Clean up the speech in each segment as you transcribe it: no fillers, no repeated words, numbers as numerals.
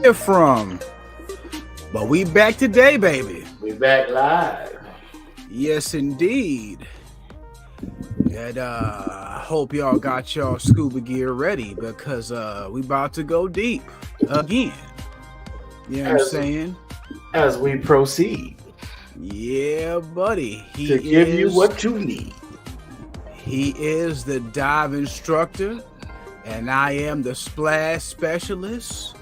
Where from? But we back today, baby. We back live. Yes, indeed. And I hope y'all got y'all scuba gear ready because we about to go deep again. You know what I'm saying? As we proceed Yeah, buddy. to give you what you need. He is the dive instructor, and I am the splash specialist.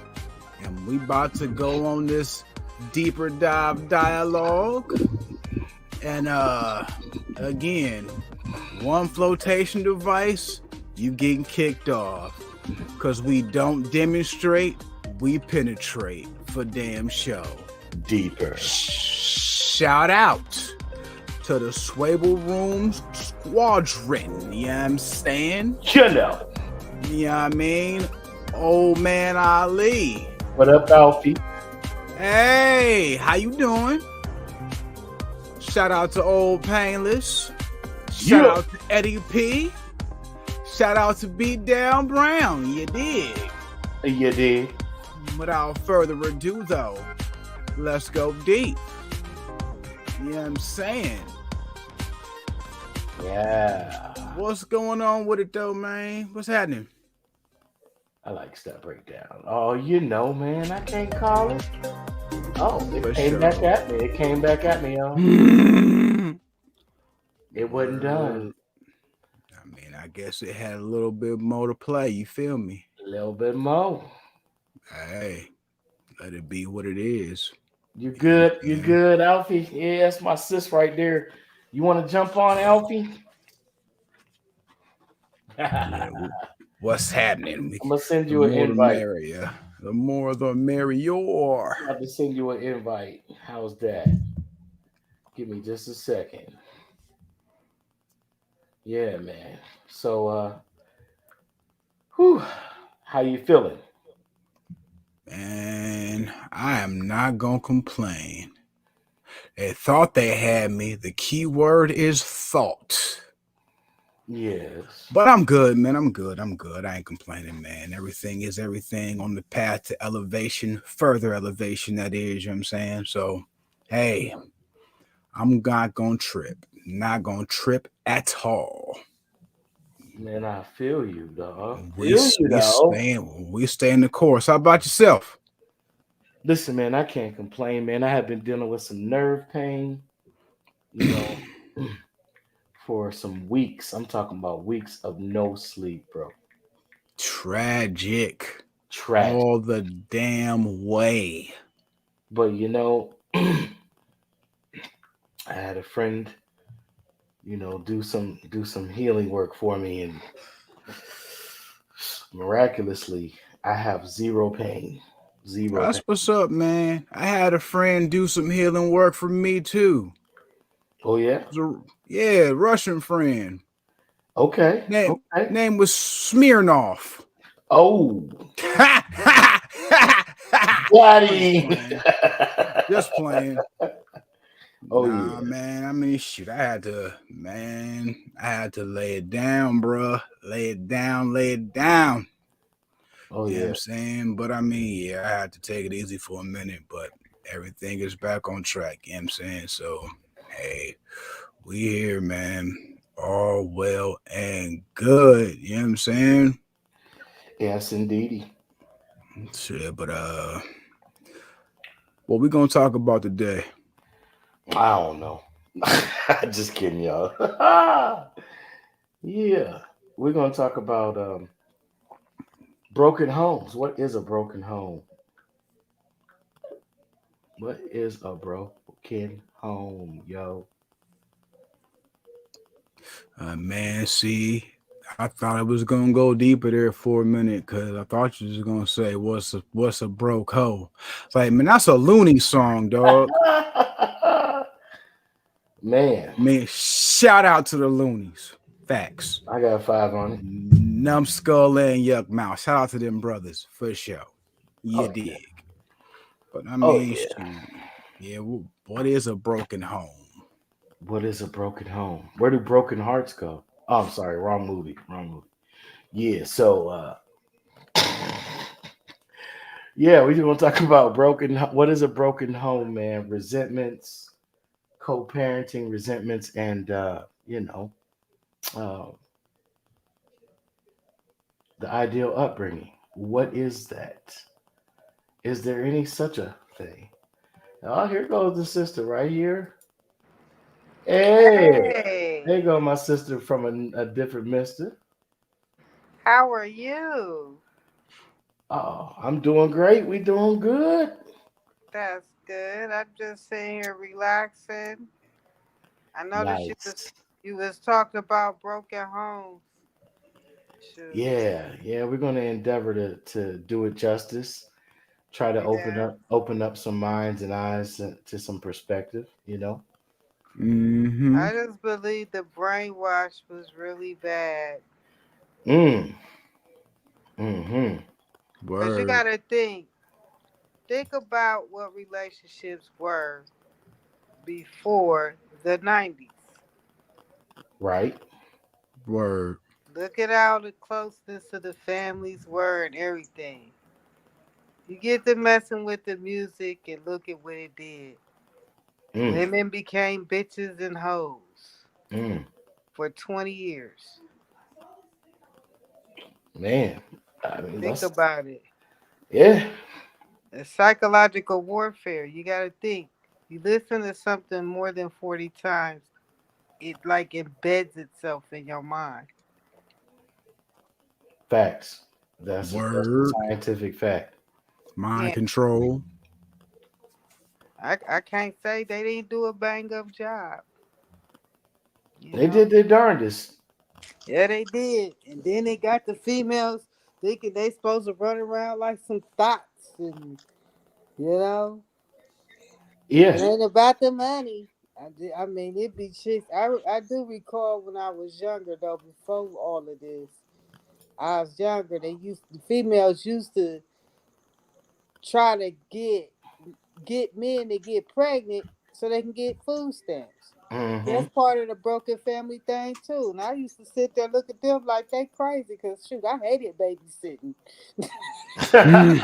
And we about to go on this deeper dive dialogue. And again, one flotation device, you getting kicked off. Cause we don't demonstrate, we penetrate for damn show. Deeper. Shout out to the Schwebel Rooms Squadron. You know what I'm saying? You know. You know what I mean? Old man Ali. What up, Alfie? Hey, how you doing? Shout out to Old Painless. Shout out to Eddie P. Shout out to Beat Down Brown. You dig? You dig? Without further ado, though, let's go deep. You know what I'm saying? Yeah. What's going on with it, though, man? What's happening? I like step breakdown. Oh, you know, man, I can't call it. Oh, it came back at me. It came back at me, y'all. It wasn't done. I mean, I guess it had a little bit more to play. You feel me? A little bit more. Hey, let it be what it is. You good? You good, Alfie? Yeah, that's my sis right there. You want to jump on, Alfie? Yeah, what's happening? I'm gonna send you an invite. The more the merrier. I have to send you an invite. How's that? Give me just a second. Yeah, man. So, how you feeling? Man, I am not gonna complain. They thought they had me. The key word is thought. Yes. But I'm good, man. I'm good. I ain't complaining, man. Everything is everything on the path to elevation, further elevation, that is, you know what I'm saying? So, hey, I'm not gonna trip. Not gonna trip at all. Man, I feel you, dog. We stay in the course. How about yourself? Listen, man, I can't complain, man. I have been dealing with some nerve pain, you know, for some weeks. I'm talking about weeks of no sleep, bro. Tragic. All the damn way. But you know, I had a friend, you know, do some healing work for me, and miraculously, I have zero pain. That's what's up, man. I had a friend do some healing work for me too. Oh yeah? Yeah, Russian friend. Okay. Name was Smirnov. Oh. Buddy. Just playing. Oh yeah, man. I mean, shoot, I had to lay it down, bro. Lay it down. Oh you yeah. know what I'm saying? But I mean, yeah, I had to take it easy for a minute, but everything is back on track. You know what I'm saying? So, hey, we here, man. All well and good. You know what I'm saying? Yes, indeedy. Shit, but what we gonna talk about today? I don't know. Just kidding, y'all. Yeah, we're gonna talk about broken homes. What is a broken home? What is a broken home, yo? Man, see, I thought I was gonna go deeper there for a minute because I thought you was gonna say what's a broke hoe. It's like, man, that's a loony song, dog. Man, shout out to the loonies. Facts. I got 5 on it. Numbskull and Yuck Mouth. Shout out to them brothers for sure. You dig. Yeah. But I mean, yeah. What is a broken home? What is a broken home? Where do broken hearts go? Oh, I'm sorry, wrong movie. Yeah, so yeah, we just want to talk about what is a broken home, man? Resentments, co-parenting resentments, and uh, the ideal upbringing. What is that? Is there any such a thing? Oh, here goes the sister right here. Hey, there you Hey, go, my sister from a different mister. how are you? Oh, I'm doing great. We doing good. That's good. I'm just sitting here relaxing. I noticed Nice. you was talking about broken homes. Shoot. Yeah. We're gonna endeavor to do it justice. Try to Yeah. open up some minds and eyes to some perspective. Mm-hmm. I just believe the brainwash was really bad. Mm. Hmm. Cause you Word. gotta think about what relationships were before the 90s. Right. Word. Look at how the closeness of the families were and everything. You get to messing with the music and look at what it did. Mm. Women became bitches and hoes Mm. for 20 years. Man, I mean Think that's about it. yeah. It's psychological warfare. You got to think. You listen to something more than 40 times, it like embeds itself in your mind. Facts. That's a Word. scientific fact. Mind Yeah. control. I can't say they didn't do a bang up job, you They know? did their darndest. Yeah, they did. And then they got the females thinking they supposed to run around like some thoughts and, you know? It Yeah. ain't about the money. I mean, it be chicks. I do recall when I was younger, though, before all of this. I was younger. The females used to try to get men to get pregnant so they can get food stamps. Hmm. That's part of the broken family thing too. And I used to sit there look at them like they crazy because shoot, I hated babysitting. Mm.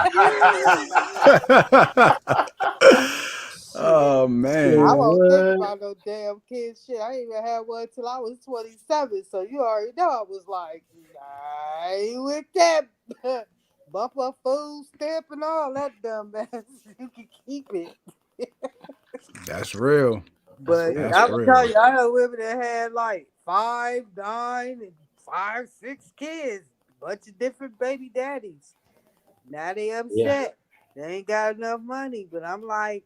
Shit. Oh I man. won't think What? about no damn kids. Shit, I ain't even had one till I was 27. So you already know I was like, I ain't with that bumper food stamp and all that dumb ass. You can keep it. That's real. That's But real. That's I'm gonna real. tell you, I know women that had like 5, 9, and 5, 6 kids, bunch of different baby daddies. Now they Yeah. upset. They ain't got enough money. But I'm like,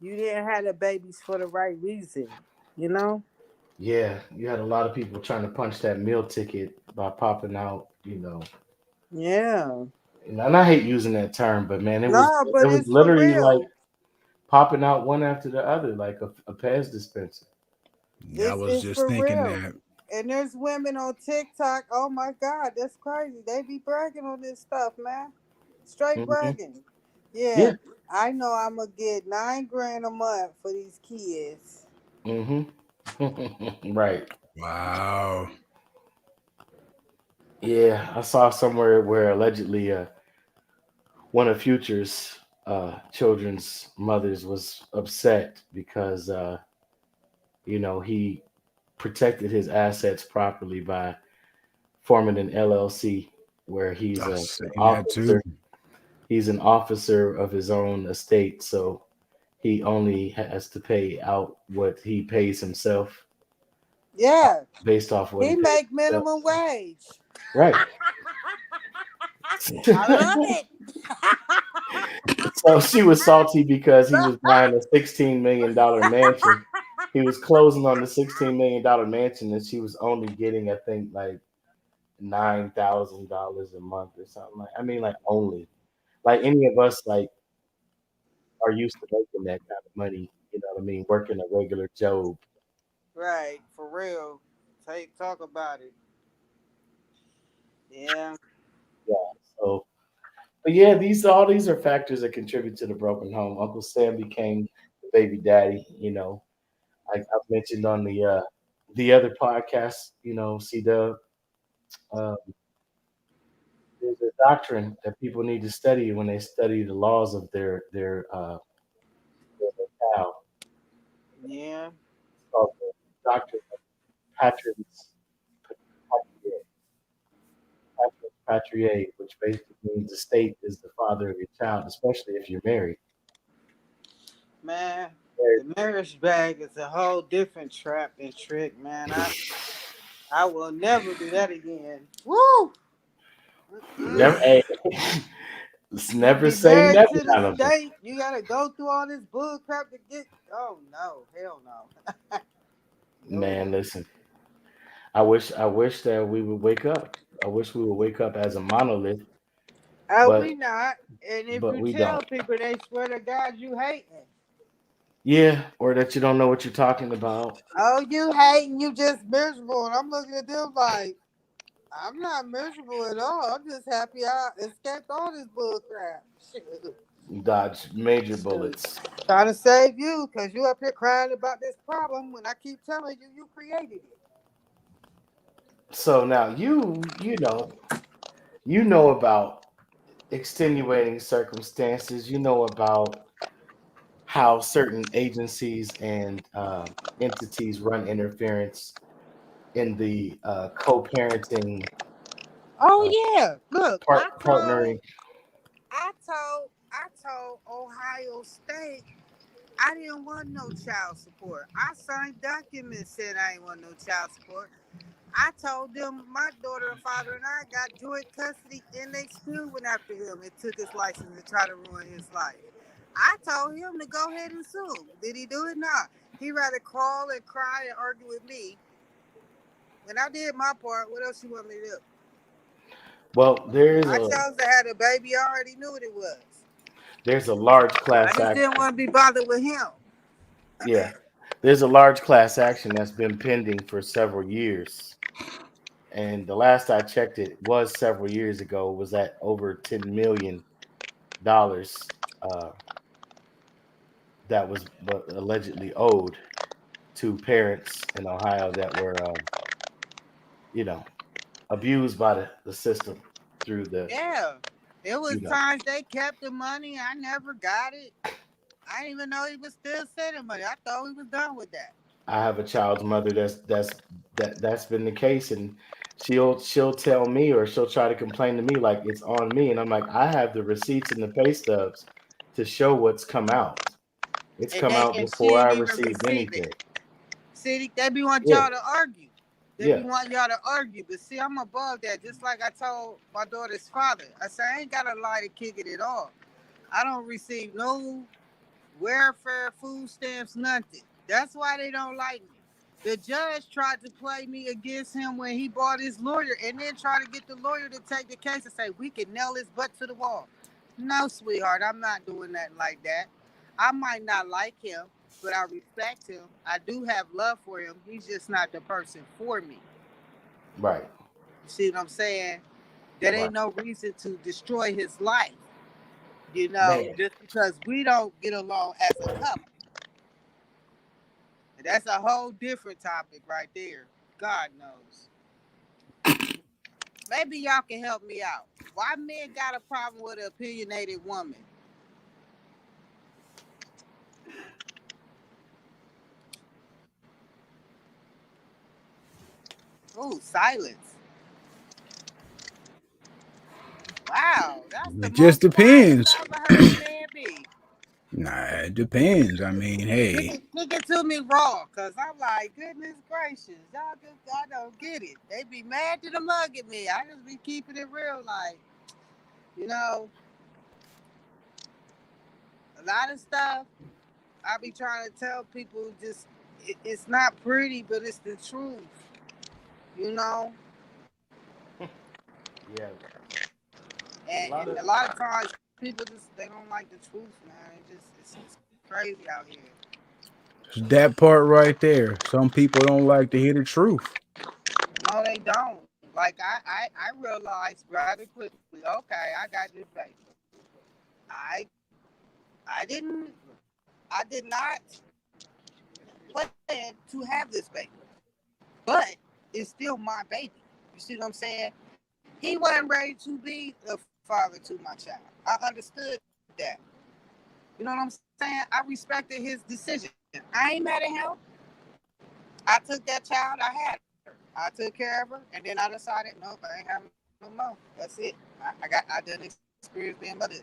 you didn't have the babies for the right reason, you know? Yeah. You had a lot of people trying to punch that meal ticket by popping out. Yeah. And I hate using that term, but man, it was No, it but was it's for literally like real. popping out one after the other, like a Pez dispenser. Yeah, I was It's just for thinking real. that. And there's women on TikTok. Oh my God, that's crazy. They be bragging on this stuff, man. Straight Hmm. bragging. Yeah, Yeah. I know I'm gonna get 9 grand a month for these kids. Hmm. Right. Wow. Yeah, I saw somewhere where allegedly one of Future's children's mothers was upset because he protected his assets properly by forming an LLC where he's I an seen that too. officer. He's an officer of his own estate, so he only has to pay out what he pays himself Yeah, based off what he he pays make himself. minimum wage. Right. I love it. So she was salty because he was buying a $16 million mansion. He was closing on the $16 million mansion, and she was only getting, I think, like $9,000 a month or something. Like, I mean, like only. Like any of us, like are used to making that kind of money. You know what I mean? Working a regular job. Right, for real. Talk about it. Yeah. Yeah. So, but yeah, all these are factors that contribute to the broken home. Uncle Sam became the baby daddy. Like I've mentioned on the other podcast. C Dub. uh, there's a doctrine that people need to study when they study the laws of their locale. Yeah. It's called the doctrine of patrons patriae, patrons patriae, which basically means the state is the father of your child, especially if you're married. Man, Married. the marriage bag is a whole different trap and trick, man. I will never do that again. Woo! Never, Mm-mm. hey, never Be say married never, to the Jonathan. state. You gotta go through all this bull crap to get. Oh no, hell no. No. Man, listen. I wish that we would wake up. I wish we would wake up as a monolith, Oh, but we not. And if but you we tell don't. people, they swear to God you hating. Yeah, or that you don't know what you're talking about. Oh, you hating, you just miserable. And I'm looking at them like, I'm not miserable at all. I'm just happy I escaped all this bull crap. Shoot. Dodge major Shoot. bullets. Trying to save you because you up here crying about this problem when I keep telling you you created it. So now you know about extenuating circumstances. You know about how certain agencies and entities run interference in the co-parenting Oh uh, yeah. Look, partnering. I told Ohio State I didn't want no child support. I signed documents said I ain't want no child support. I told them my daughter, father, and I got joint custody, and they still went after him and took his license to try to ruin his life. I told him to go ahead and sue. Did he do it? Nah. He rather crawl and cry and argue with me. When I did my part, what else you want me to do? Well, I chose to have a baby. I already knew what it was. there's a large I class just didn't action. want to be bothered with him. Yeah, there's a large class action that's been pending for several years, and the last I checked, it was several years ago. Was at over $10 million that was but allegedly owed to parents in Ohio that were, you know, abused by the system through the, Yeah. It was you know. times they kept the money. I never got it. I didn't even know he was still sending money. I thought we was done with that. I have a child's mother that's been the case, and she'll tell me, or she'll try to complain to me like it's on me, and I'm like, I have the receipts and the pay stubs to show what's come out. It's come out And she before I didn't even received receive it. anything. See, they be want Yeah, y'all to argue. They be yeah, want y'all to argue. But see, I'm above that. Just like I told my daughter's father. I said, I ain't got to lie to kick it at all. I don't receive no welfare, food stamps, nothing. That's why they don't like me. The judge tried to play me against him when he bought his lawyer and then try to get the lawyer to take the case and say, we can nail his butt to the wall. No, sweetheart, I'm not doing nothing like that. I might not like him, but I respect him. I do have love for him. He's just not the person for me. right, You see what I'm saying? That right, ain't no reason to destroy his life, man. just because we don't get along as a couple. And that's a whole different topic right there. God knows. Maybe y'all can help me out. Why men got a problem with an opinionated woman? Ooh, silence. Wow, that's the It just most quiet depends. I ever heard a man be. Nah, it depends. I mean, hey, Kick it to me raw, cause I'm like, goodness gracious, I don't get it. They be mad to the mug at me. I just be keeping it real, like, you know, a lot of stuff I be trying to tell people just it's not pretty, but it's the truth, you know. Yeah, a lot And of a lot of times people just they don't like the truth, man. It's crazy out here. that part right there. Some people don't like to hear the truth. No, they don't. Like I realized rather quickly. Okay, I got this baby. I I didn't I did not plan to have this baby, but it's still my baby. You see what I'm saying? He wasn't ready to be the father to my child. I understood that. You know what I'm saying? I respected his decision. I ain't mad at him. I took that child. I had her. I took care of her, and then I decided, nope, I ain't having no more. That's it. I done experience being mother.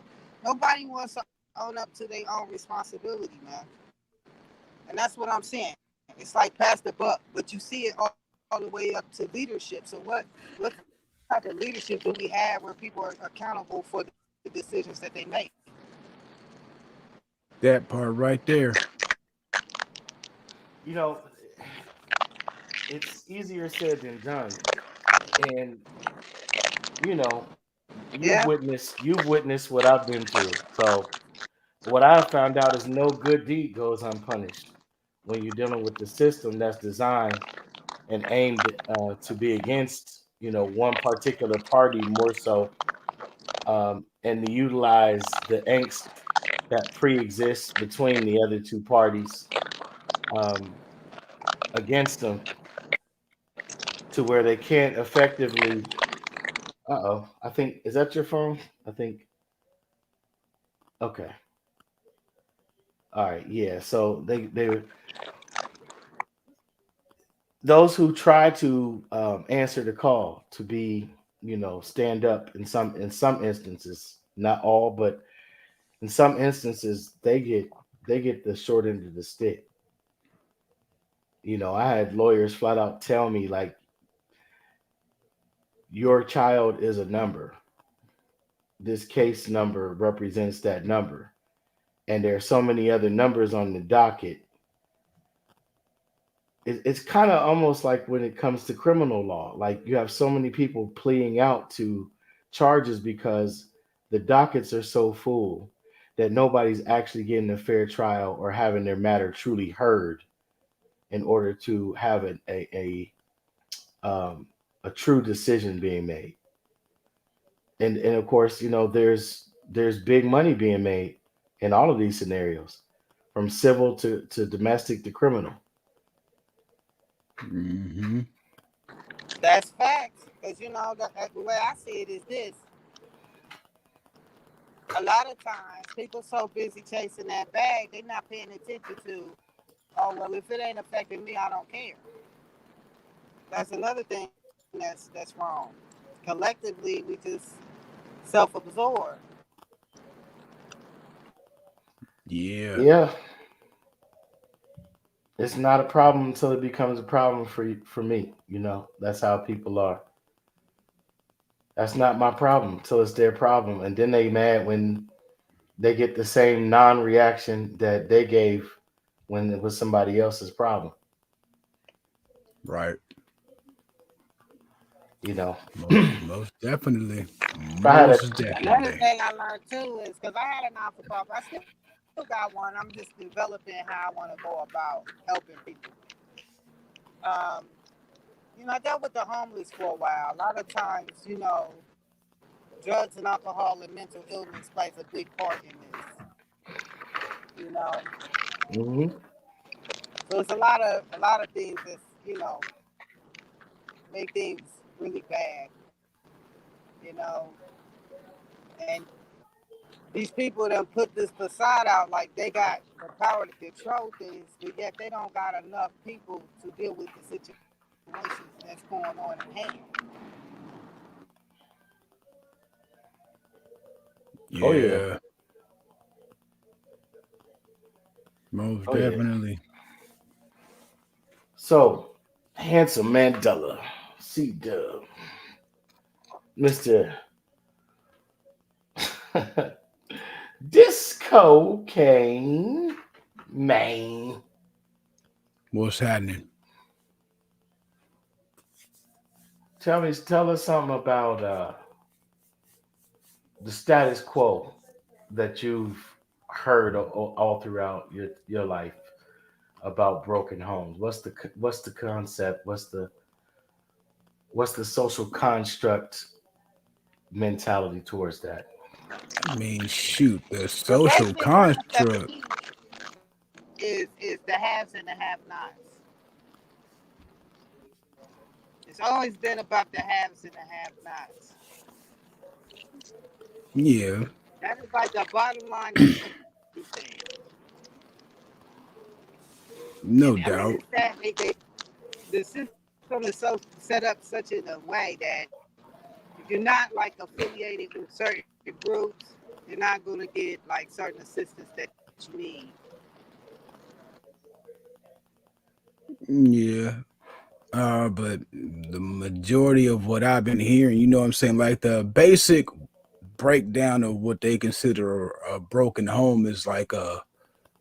Nobody wants to own up to their own responsibility, man. And that's what I'm saying. It's like pass the buck, but you see it all the way up to leadership. So what type of leadership do we have where people are accountable for the decisions that they make? That part right there. You know, it's easier said than done. And you know, Yeah, you've witnessed what I've been through. So what I've found out is no good deed goes unpunished when you're dealing with the system that's designed and aimed to be against, one particular party more so, and to utilize the angst that pre-exists between the other two parties um, against them to where they can't effectively. Uh-oh, I think, is that your phone? I think. Okay. All right. Yeah. So they those who try to answer the call to be, stand up in some instances, not all, but in some instances, they get the short end of the stick. I had lawyers flat out tell me like your child is a number. This case number represents that number, and there are so many other numbers on the docket. It's kind of almost like when it comes to criminal law. Like you have so many people pleading out to charges because the dockets are so full that nobody's actually getting a fair trial or having their matter truly heard in order to have um, a true decision being made. And of course, there's big money being made in all of these scenarios, from civil to domestic to criminal. Mm-hmm. that's facts. Because the way I see it is this: a lot of times people so busy chasing that bag, they're not paying attention to. Oh well, if it ain't affecting me, I don't care. That's another thing that's wrong. Collectively, we just self-absorbed. Yeah. Yeah, it's not a problem until it becomes a problem for me. That's how people are. That's not my problem until it's their problem, and then they mad when they get the same non-reaction that they gave when it was somebody else's problem. Right. You know, Most definitely. if I had a Most Another definitely. thing I learned too is because I had a non-for-profit, I still got one. I'm just developing how I want to go about helping people. Um, I dealt with the homeless for a while. A lot of times, drugs and alcohol and mental illness plays a big part in this. You know, Mhm. so it's a lot of things that make things really bad. You know, and these people that put this facade out like they got the power to control things, but yet they don't got enough people to deal with the situations that's going on in hand. Oh yeah. Yeah. Most Oh yeah. definitely. So, handsome Mandela, C Dub, Mister Disco Kane, man. What's happening? Tell us something about the status quo that you've heard all throughout your life about broken homes. What's the concept? What's the social construct mentality towards that? I mean, shoot, the The social basic concept to construct. me is the haves and the have-nots. It's always been about the haves and the have-nots. Yeah, That is like the bottom line of everything. no And I mean, doubt. it's sad the system is so set up such in a way that if you're not like affiliated with certain groups, you're not going to get like certain assistance that you need. Yeah. But the majority of what I've been hearing, you know what I'm saying, like the basic breakdown of what they consider a broken home is like a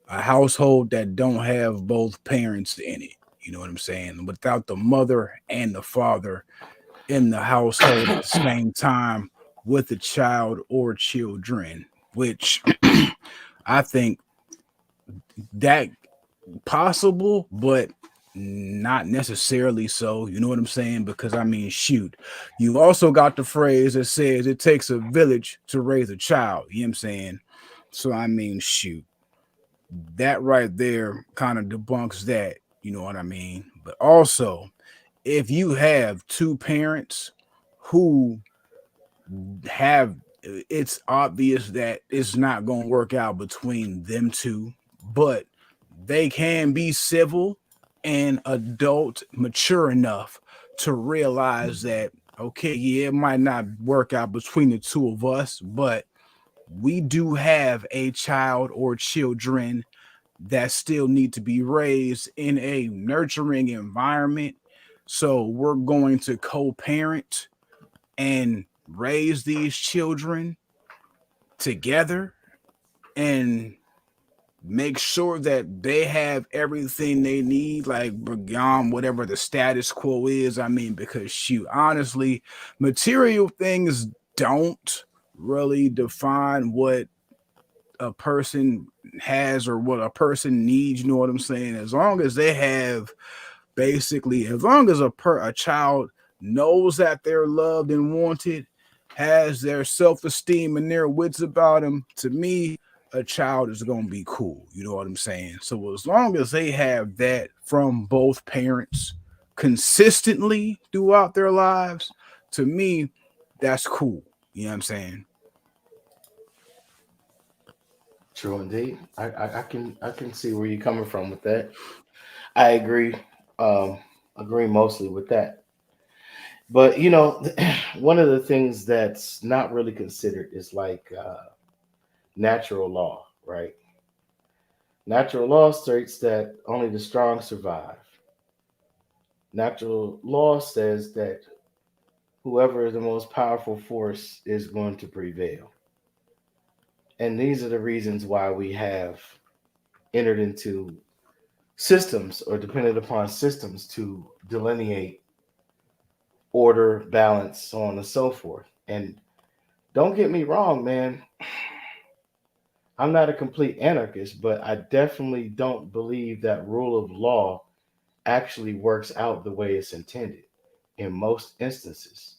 household that don't have both parents in it. You know what I'm saying? Without the mother and the father in the household at the same time with the child or children, which I think that possible, but not necessarily so. You know what I'm saying? Because I mean, shoot, you also got the phrase that says it takes a village to raise a child. You know what I'm saying? So I mean, shoot, that right there kind of debunks that. You know what I mean? But also, if you have two parents who have, it's obvious that it's not going to work out between them two, but they can be civil and adult mature enough to realize that, okay, yeah, it might not work out between the two of us, but we do have a child or children that still need to be raised in a nurturing environment, so we're going to co-parent and raise these children together and make sure that they have everything they need, like beyond whatever the status quo is. I mean, because shoot, honestly, material things don't really define what a person has or what a person needs. You know what I'm saying? As long as they have, basically, as long as a child knows that they're loved and wanted, has their self-esteem and their wits about them, to me, a child is going to be cool. You know what I'm saying? So as long as they have that from both parents consistently throughout their lives, to me, that's cool. You know what I'm saying? True indeed. I can see where you're coming from with that. I agree. Um, agree mostly with that. But one of the things that's not really considered is like natural law, right? Natural law states that only the strong survive. Natural law says that whoever is the most powerful force is going to prevail. And these are the reasons why we have entered into systems or depended upon systems to delineate order, balance, so on and so forth. And don't get me wrong, man, I'm not a complete anarchist, but I definitely don't believe that rule of law actually works out the way it's intended in most instances.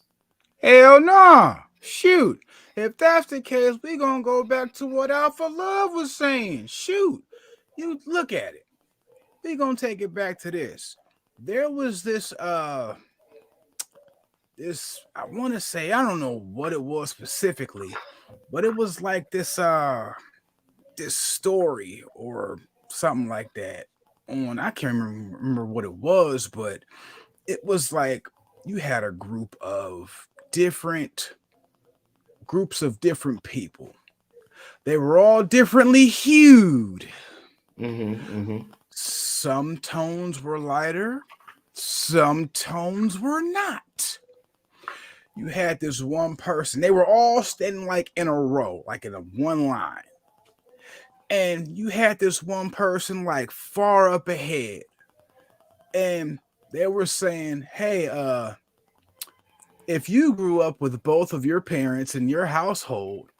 Hell nah. Shoot. If that's the case, we gonna go back to what Alpha Love was saying. Shoot. You look at it. We gonna take it back to this. There was this, I wanna say, I don't know what it was specifically, but it was like this story or something like that. On, I can't remember what it was, but it was like you had a different groups of different people. They were all differently hued. Mm-hmm. Some tones were lighter, some tones were not. You had this one person, they were all standing like in a row, like in a one line. And you had this one person like far up ahead. And they were saying, hey, if you grew up with both of your parents in your household,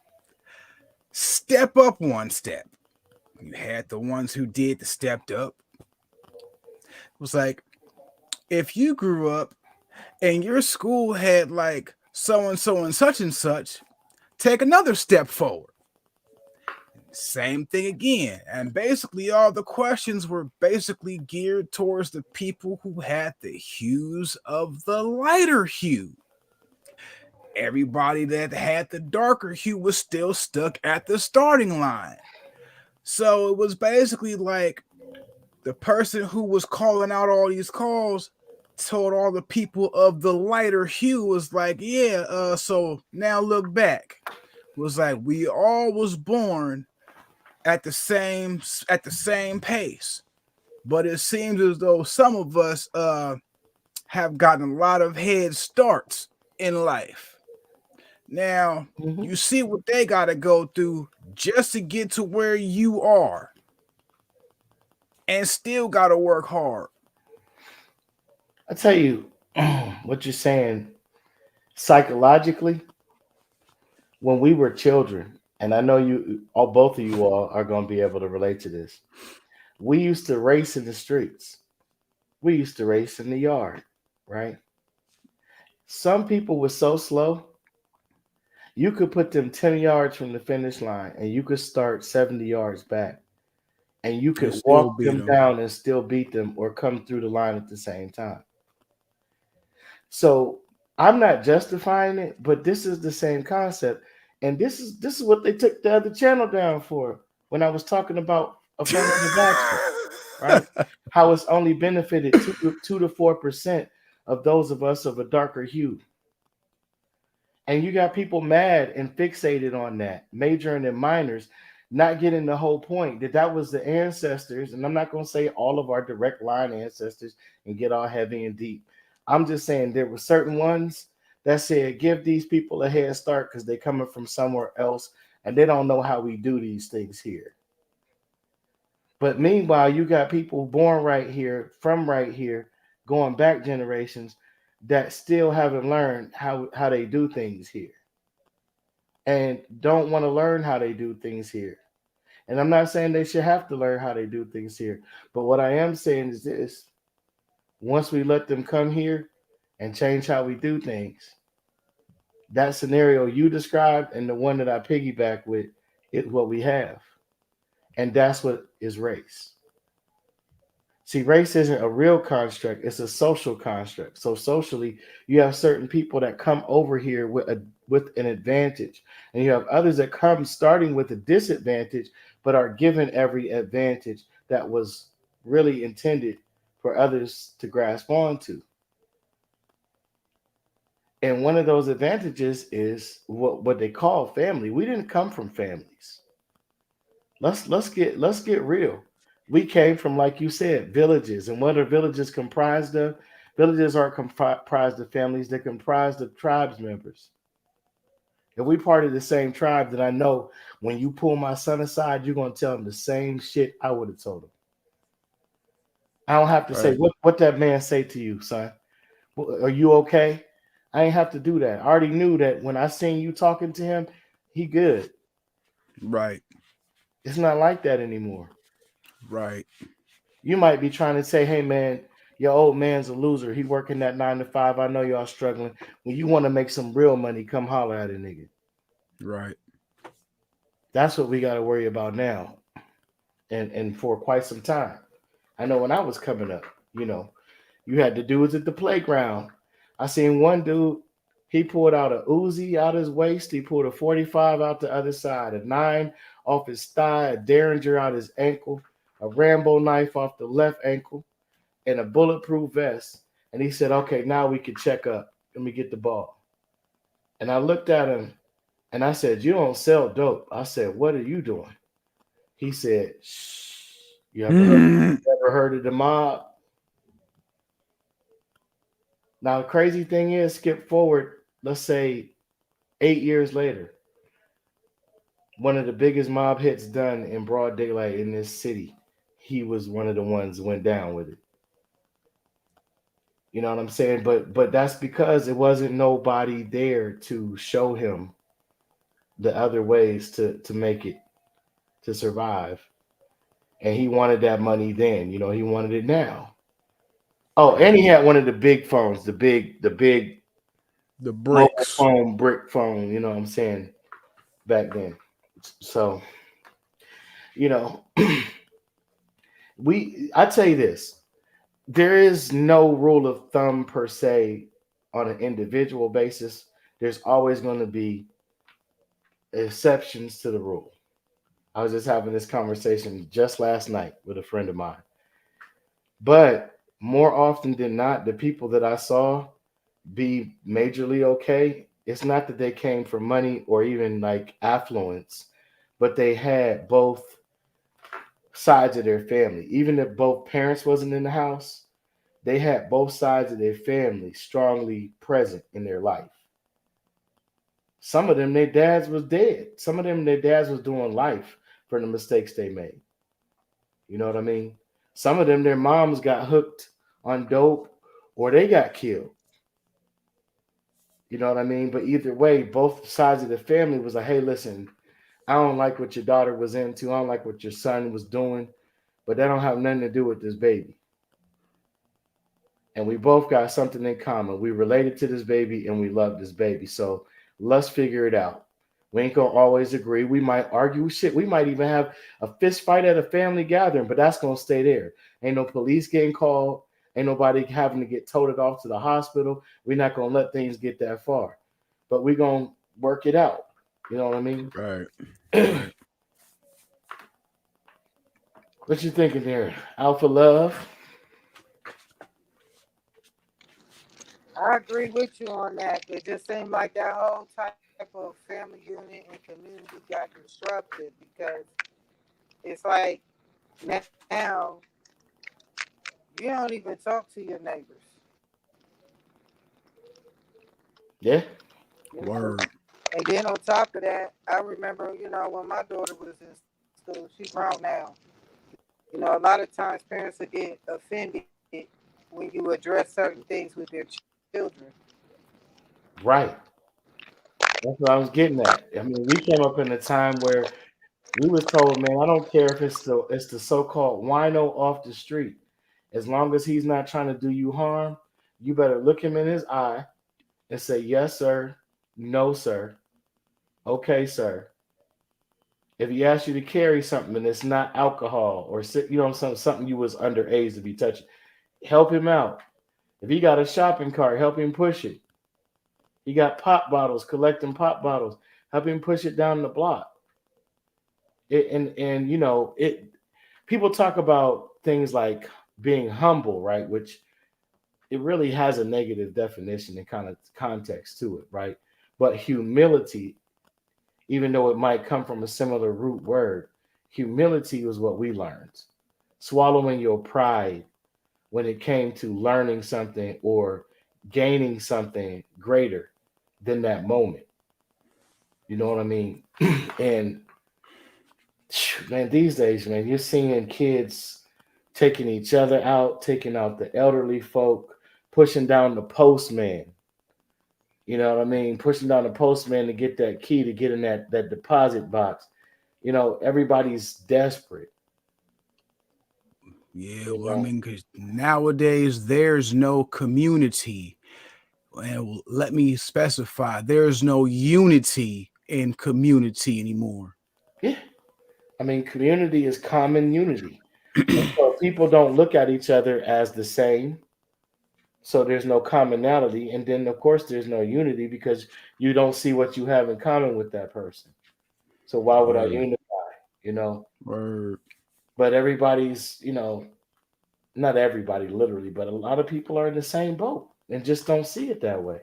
step up one step. You had the ones who did the stepped up. It was like, if you grew up and your school had like so and so and such, take another step forward. Same thing again. And basically, all the questions were basically geared towards the people who had the hues of the lighter hue. Everybody that had the darker hue was still stuck at the starting line. So it was basically like the person who was calling out all these calls told all the people of the lighter hue was like, yeah, so now look back. Was like we all was born at the same pace. But it seems as though some of us have gotten a lot of head starts in life. Now, Mm-hmm. you see what they got to go through just to get to where you are and still got to work hard. I tell you what you're saying psychologically when we were children, and I know you all both of you all are going to be able to relate to this. We used to race in the streets. We used to race in the yard, right? Some people were so slow, you could put them 10 yards from the finish line and you could start 70 yards back and you And could still walk beat them them. down and still beat them or come through the line at the same time. So I'm not justifying it, but this is the same concept. And this is what they took the other channel down for when I was talking about affirmative action, right? How it's only benefited 2 to 4% of those of us of a darker hue. And you got people mad and fixated on that, majoring and minors, not getting the whole point that that was the ancestors. And I'm not going to say all of our direct line ancestors and get all heavy and deep. I'm just saying there were certain ones that said, give these people a head start because they're coming from somewhere else and they don't know how we do these things here. But meanwhile, you got people born right here, from right here, going back generations that still haven't learned how they do things here and don't want to learn how they do things here. And I'm not saying they should have to learn how they do things here. But what I am saying is this: once we let them come here and change how we do things, that scenario you described and the one that I piggyback with is what we have. And that's what is race. See, race isn't a real construct, it's a social construct. So socially, you have certain people that come over here with an advantage, and you have others that come starting with a disadvantage, but are given every advantage that was really intended for others to grasp onto. And one of those advantages is what they call family. We didn't come from families. Let's get real. We came from, like you said, villages. And what are villages comprised of? Villages aren't comprised of families, they're comprised of tribes members. If we part of the same tribe, then I know when you pull my son aside, you're gonna tell him the same shit I would have told him. I don't have to say Right, what that man say to you, son. Are you okay? I ain't have to do that. I already knew that when I seen you talking to him, he good. right, It's not like that anymore. right, You might be trying to say, hey man, your old man's a loser. He working that 9 to 5. I know y'all struggling. When you want to make some real money, come holler at a nigga. right. That's what we got to worry about now. And for quite some time. I know when I was coming up, you know, you had the dudes at the playground. I seen one dude, he pulled out a Uzi out his waist. He pulled a 45 out the other side, a 9 off his thigh, a Derringer out his ankle, a Rambo knife off the left ankle, and a bulletproof vest. And he said, okay, now we can check up. Let me get the ball. And I looked at him and I said, you don't sell dope. I said, what are you doing? He said, shh. You ever heard of the mob? Now the crazy thing is, skip forward, let's say 8 years later, one of the biggest mob hits done in broad daylight in this city. He was one of the ones who went down with it. You know what I'm saying? But that's because it wasn't nobody there to show him the other ways to make it, to survive. And he wanted that money then, you know, he wanted it now. Oh, and Right. he had one of the big phones, the big The mobile bricks. phone, brick phone, you know what I'm saying, back then. So You know, I tell you this, there is no rule of thumb per se on an individual basis. There's always going to be exceptions to the rule. I was just having this conversation just last night with a friend of mine. But more often than not, the people that I saw be majorly okay, it's not that they came from money or even like affluence, but they had both sides of their family. Even if both parents wasn't in the house, they had both sides of their family strongly present in their life. Some of them, their dads was dead. Some of them, their dads was doing life for the mistakes they made. You know what I mean? Some of them, their moms got hooked on dope or they got killed. You know what I mean? But either way, both sides of the family was like, hey, listen, I don't like what your daughter was into. I don't like what your son was doing, but that don't have nothing to do with this baby. And we both got something in common. We related to this baby and we love this baby. So let's figure it out. We ain't gonna always agree. We might argue shit. We might even have a fist fight at a family gathering, but that's gonna stay there. Ain't no police getting called. Ain't nobody having to get toted off to the hospital. We're not gonna let things get that far. But we're gonna work it out. You know what I mean? Right. Right. What you thinking there? Alpha love? I agree with you on that. It just seemed like that whole type of family unit and community got disrupted because it's like now you don't even talk to your neighbors. Yeah. You know, Word. and then on top of that, I remember, when my daughter was in school, she's grown now. A lot of times parents will get offended when you address certain things with their children. Right. That's what I was getting at. I mean, we came up in a time where we was told, man, I don't care if it's the so-called wino off the street. As long as he's not trying to do you harm, you better look him in his eye and say, yes, sir, no, sir, okay, sir. If he asks you to carry something and it's not alcohol or something you was underage to be touching, help him out. If he got a shopping cart, help him push it. He got pop bottles, collecting pop bottles, help him push it down the block. And it people talk about things like being humble, right? Which it really has a negative definition and kind of context to it, right? But humility, even though it might come from a similar root word, humility was what we learned. Swallowing your pride when it came to learning something or gaining something greater than that moment. You know what I mean? And man, these days, man, you're seeing kids taking each other out, taking out the elderly folk, pushing down the postman. You know what I mean? Pushing down the postman to get that key to get in that deposit box. Everybody's desperate. Yeah. You Well, I know, mean, because nowadays there's no community. And let me specify, there's no unity in community anymore. yeah. I mean, community is common unity. And so people don't look at each other as the same. So there's no commonality. And then, of course, there's no unity because you don't see what you have in common with that person. So why would I Word. unify? You know, Word. but everybody's, not everybody literally, but a lot of people are in the same boat and just don't see it that way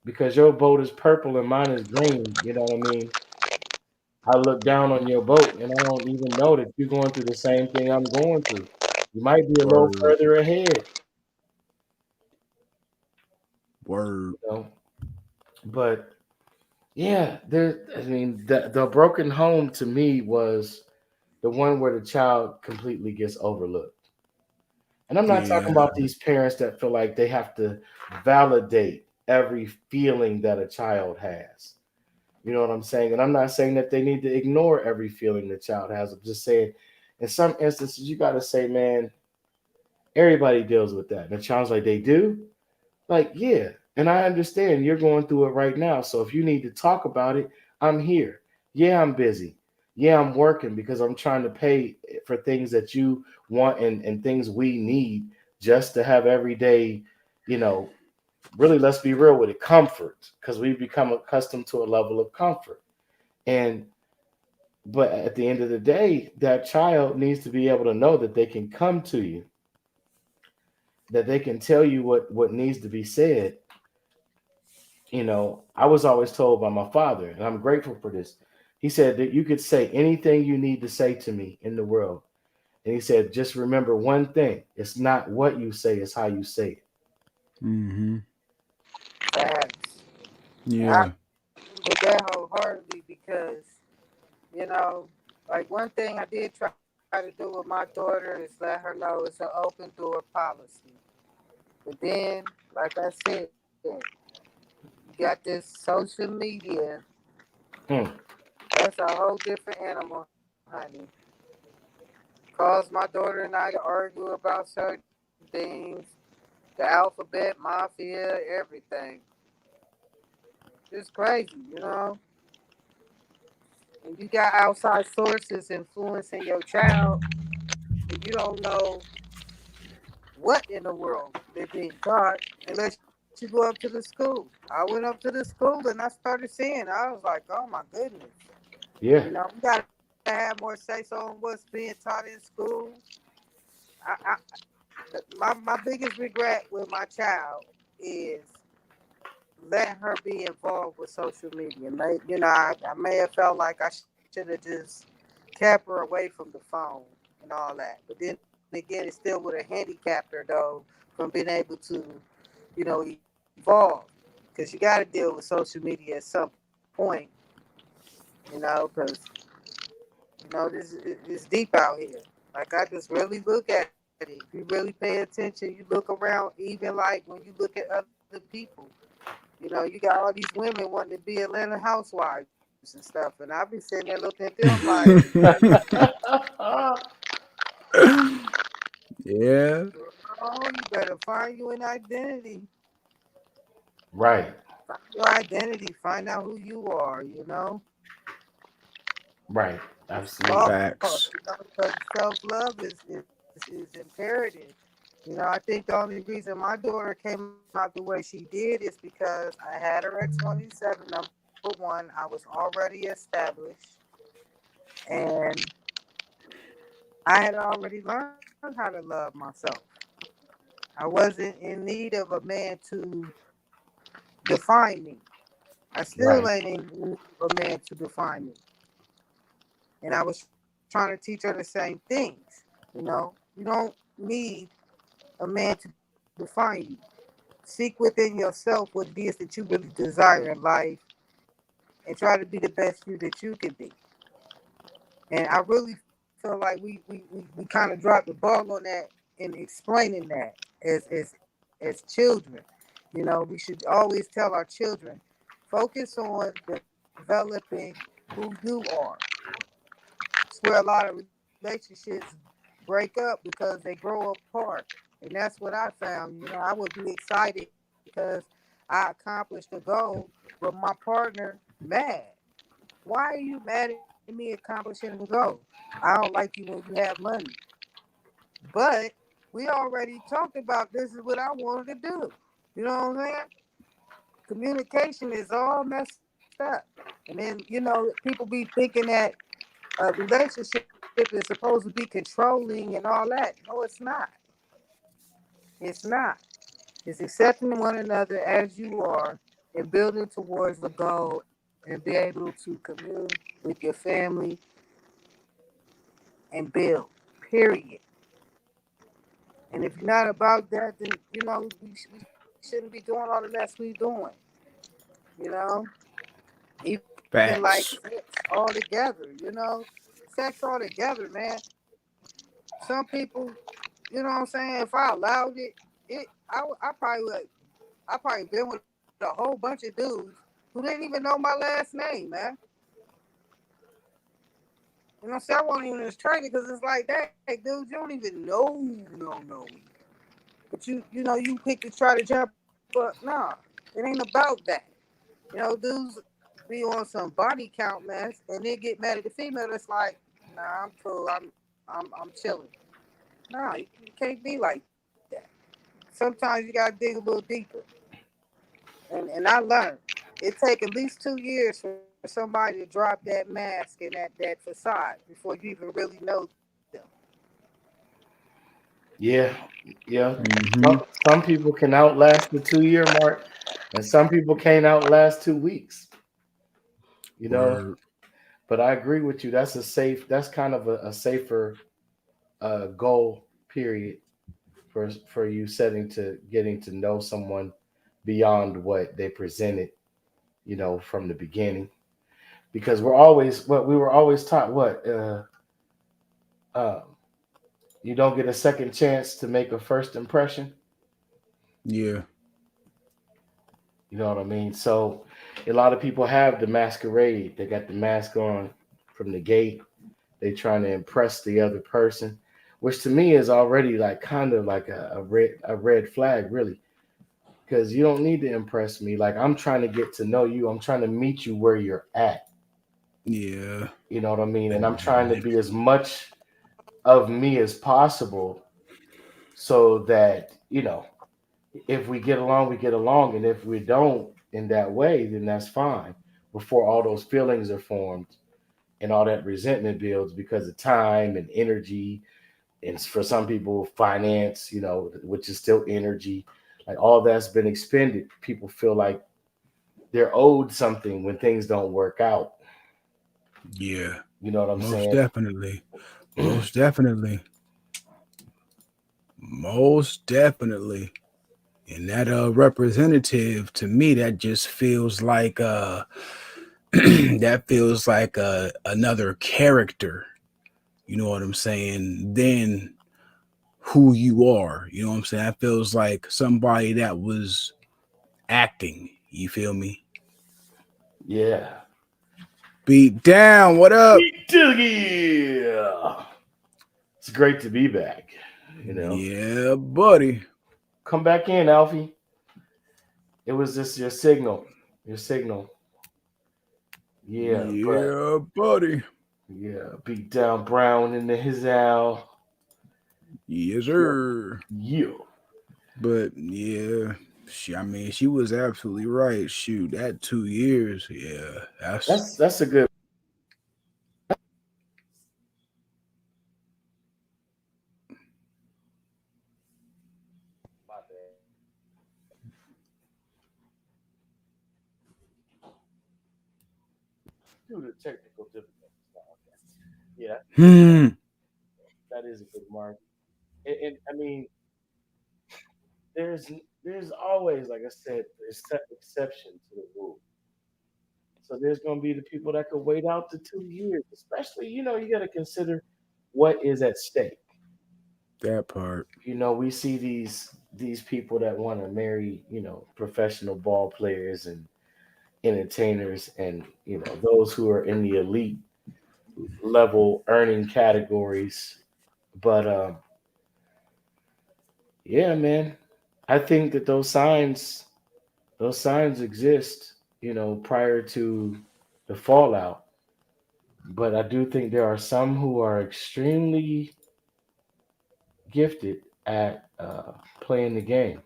because your boat is purple and mine is green. You know what I mean? I look down on your boat and I don't even know that you're going through the same thing I'm going through. You might be a little Word. further ahead, Word. you know. But yeah, I mean, the broken home to me was the one where the child completely gets overlooked. And I'm not talking Yeah. about these parents that feel like they have to validate every feeling that a child has. You know what I'm saying? And I'm not saying that they need to ignore every feeling the child has. I'm just saying in some instances you gotta say, man, everybody deals with that. And the child's like, they do? Like, yeah. And I understand you're going through it right now. So if you need to talk about it, I'm here. Yeah, I'm busy. Yeah, I'm working because I'm trying to pay for things that you want and things we need just to have everyday, you know, really, let's be real with it, comfort, because we've become accustomed to a level of comfort. And but at the end of the day, that child needs to be able to know that they can come to you, that they can tell you what needs to be said. I was always told by my father, and I'm grateful for this. He said that you could say anything you need to say to me in the world. And he said, just remember one thing: it's not what you say, it's how you say it. Mm-hmm. Facts. I Yeah. with that wholeheartedly because, you know, like one thing I did try to do with my daughter is let her know it's an open door policy. But then, like I said, you got this social media. Hmm. That's a whole different animal, honey. Caused my daughter and I to argue about certain things, the alphabet mafia, everything. It's crazy. And you got outside sources influencing your child, and you don't know what in the world they're being taught unless you go up to the school. I went up to the school and I started seeing. I was like, oh my goodness. Yeah. We got to have more say so on what's being taught in school. I my biggest regret with my child is letting her be involved with social media. I may have felt like I should have just kept her away from the phone and all that. But then again, it still would have handicapped her though from being able to, evolve. Because you got to deal with social media at some point, because this it's deep out here. Like I just really look at it. If you really pay attention, you look around, even like when you look at other people. You got all these women wanting to be Atlanta housewives and stuff, and I be sitting there looking at them like, Yeah. oh, you better find you an identity. Right. Find your identity. Find out who you are. Right. It's Absolutely. lost, Facts. because self-love is imperative. I think the only reason my daughter came out the way she did is because I had her at 27. Number one, I was already established, and I had already learned how to love myself. I wasn't in need of a man to define me. I still Right. ain't in need of a man to define me. And I was trying to teach her the same things. You don't need a man to define you. Seek within yourself what it is that you really desire in life and try to be the best you that you can be. And I really feel like we kind of dropped the ball on that in explaining that as children. We should always tell our children, focus on developing who you are. It's where a lot of relationships break up because they grow apart. And that's what I found. I would be excited because I accomplished the goal, but my partner mad. Why are you mad at me accomplishing the goal? I don't like you when you have money. But we already talked about this is what I wanted to do. You know what I'm saying? Communication is all messed up. And then, people be thinking that a relationship is supposed to be controlling and all that. No, it's not. It's not. It's accepting one another as you are and building towards the goal and be able to commune with your family and build. Period. And if you're not about that, then we shouldn't be doing all the mess we doing. You know, even like sex Facts. all together. Sex all together, man. Some people, what I'm saying. If I allowed I probably would. I probably been with a whole bunch of dudes who didn't even know my last name, man. I say I won't even trade it because it's like, hey, dude, you don't even know me. But you pick to try to jump up. Nah, it ain't about that. Dudes be on some body count mess and then get mad at the female that's like, nah, I'm cool. I'm chilling. Nah, you can't be like that. Sometimes you gotta dig a little deeper. And I learned it take at least 2 years for somebody to drop that mask and that facade before you even really know them. Yeah, yeah. Mm-hmm. Some people can outlast the 2 year mark, and some people can't outlast 2 weeks. You know, Word. but I agree with you. That's a safe. That's kind of a safer goal period for you setting to getting to know someone beyond what they presented. From the beginning, because we were always taught what uh, you don't get a second chance to make a first impression. Yeah. You know what I mean? So a lot of people have the masquerade. They got the mask on from the gate. They trying to impress the other person, which to me is already like kind of like a red flag, really, because you don't need to impress me. Like I'm trying to get to know you. I'm trying to meet you where you're at. Yeah. You know what I mean? And I'm trying to And be as much of me as possible so that if we get along, we get along, and if we don't in that way, then that's fine. Before all those feelings are formed and all that resentment builds because of time and energy, and for some people, finance, which is still energy, like all that's been expended. People feel like they're owed something when things don't work out. yeah, You know what I'm most saying? definitely. Most definitely. Most definitely. And that representative to me, that just feels like that feels like another character, you know what I'm saying, than who you are. You know what I'm saying? That feels like somebody that was acting. You feel me? Yeah. Beat down, what up? Yeah. It's great to be back. You know, Yeah, buddy. come back in, Alfie. It was just your signal. Your signal. Yeah, but Yeah, buddy. yeah, beat down Brown in the his owl. Yes, Yeah. sir. Yeah. But yeah, I mean, she was absolutely right. Shoot, that 2 years, yeah, that's That's a good. My bad. Due to technical difficulties. No, okay. Yeah, hmm. that is a good mark. And I mean, there's there's always, like I said, there's exception to the rule. So there's going to be the people that could wait out the 2 years, especially, you got to consider what is at stake. That part. We see these people that want to marry, professional ball players and entertainers, and those who are in the elite level earning categories. But yeah, man, I think that those signs exist, prior to the fallout. But I do think there are some who are extremely gifted at playing the game.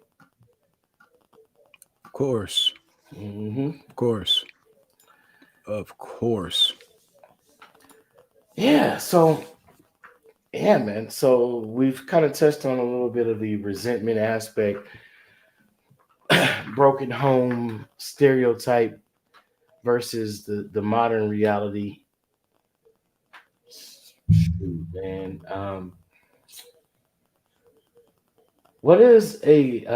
Of course, Hmm. of course, of course. Yeah. So yeah, man. So we've kind of touched on a little bit of the resentment aspect, broken home stereotype versus the modern reality. Shoot, man. What is a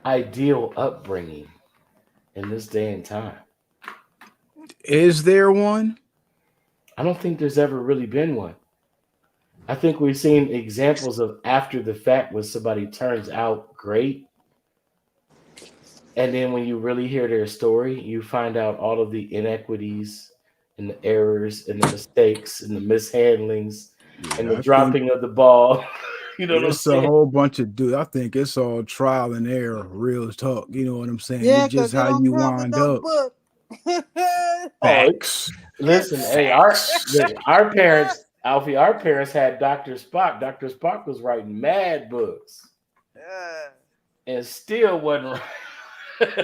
ideal upbringing in this day and time? Is there one? I don't think there's ever really been one. I think we've seen examples of after the fact when somebody turns out great, and then when you really hear their story, you find out all of the inequities and the errors and the mistakes and the mishandlings and Yeah, the I think dropping of the ball. You know what I'm It's a saying? whole bunch of dude. I think it's all trial and error, real talk. You know what I'm saying? Yeah, It's because just they how don't you come with wind no up. book. Oh, Facts. listen, hey, Facts. our parents, Alfie, our parents had Dr. Spock. Dr. Spock was writing mad books and still wasn't right.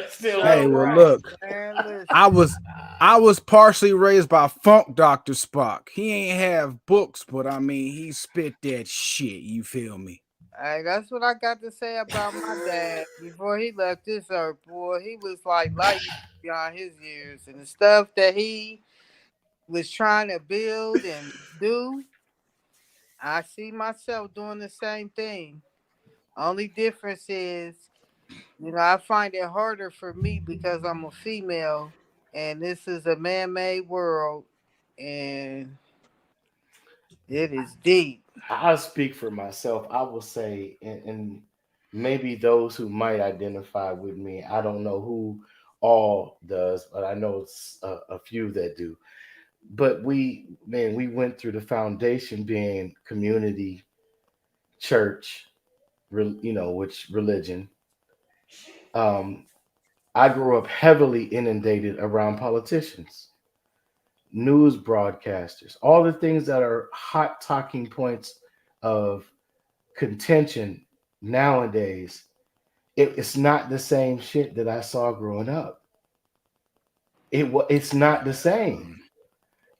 Still Hey, wasn't So well, right. right, look, man. I Listen. was I was partially raised by Funk Doctor Spock. He ain't have books, but I mean, he spit that shit. You feel me? Hey, that's what I got to say about my dad before he left this earth, boy. He was like light years beyond his years. And the stuff that he was trying to build and do, I see myself doing the same thing. Only difference is, I find it harder for me because I'm a female and this is a man made world and it is deep. I'll speak for myself. I will say, and maybe those who might identify with me, I don't know who all does, but I know it's a few that do. But we went through the foundation being community, church, which religion. Um, I grew up heavily inundated around politicians, news broadcasters, all the things that are hot talking points of contention nowadays. It's not the same shit that I saw growing up. It's not the same.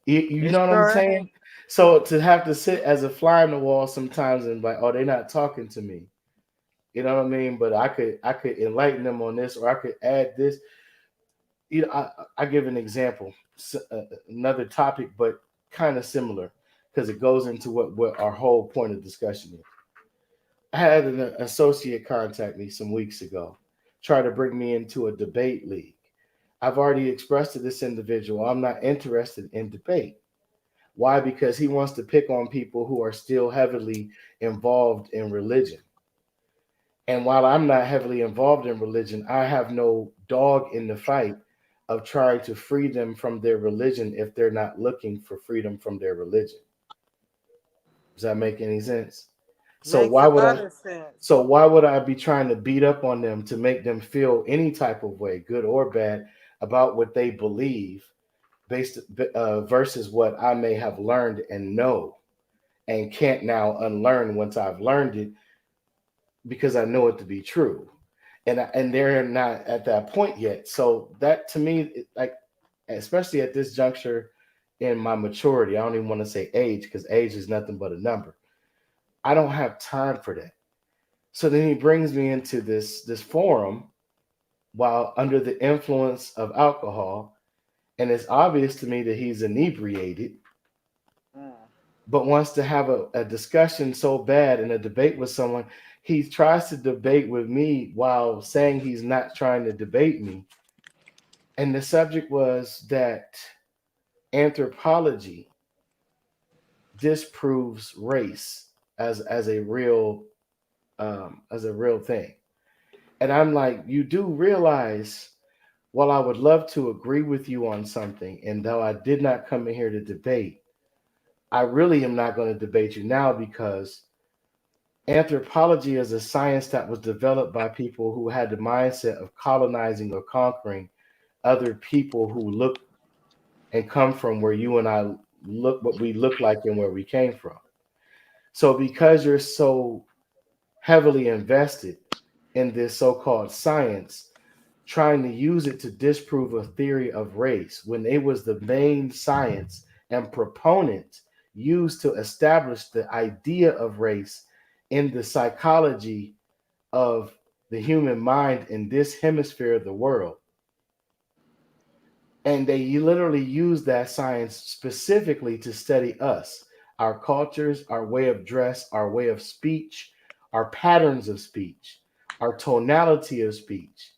You It know what I'm sure saying? ain't. So to have to sit as a fly on the wall sometimes and like, oh, they're not talking to me. You know what I mean? But I could enlighten them on this, or I could add this. I give an example, another topic, but kind of similar because it goes into what our whole point of discussion is. I had an associate contact me some weeks ago, try to bring me into a debate league. I've already expressed to this individual I'm not interested in debate. Why? Because he wants to pick on people who are still heavily involved in religion. And while I'm not heavily involved in religion, I have no dog in the fight of trying to free them from their religion if they're not looking for freedom from their religion. Does that make any sense? So Makes why a would lot I of sense. so why would I be trying to beat up on them to make them feel any type of way, good or bad, about what they believe based versus what I may have learned and know and can't now unlearn once I've learned it because I know it to be true. And they're not at that point yet. So that to me, like especially at this juncture in my maturity, I don't even want to say age because age is nothing but a number. I don't have time for that. So then he brings me into this forum while under the influence of alcohol, and it's obvious to me that he's inebriated, Mm. but wants to have a discussion so bad in a debate with someone. He tries to debate with me while saying he's not trying to debate me. And the subject was that anthropology disproves race as a real thing. And I'm like, you do realize, while I would love to agree with you on something, and though I did not come in here to debate, I really am not going to debate you now because anthropology is a science that was developed by people who had the mindset of colonizing or conquering other people who look and come from where you and I look, what we look like and where we came from. So because you're so heavily invested in this so-called science, trying to use it to disprove a theory of race when it was the main science and proponent used to establish the idea of race in the psychology of the human mind in this hemisphere of the world. And they literally use that science specifically to study us, our cultures, our way of dress, our way of speech, our patterns of speech, our tonality of speech,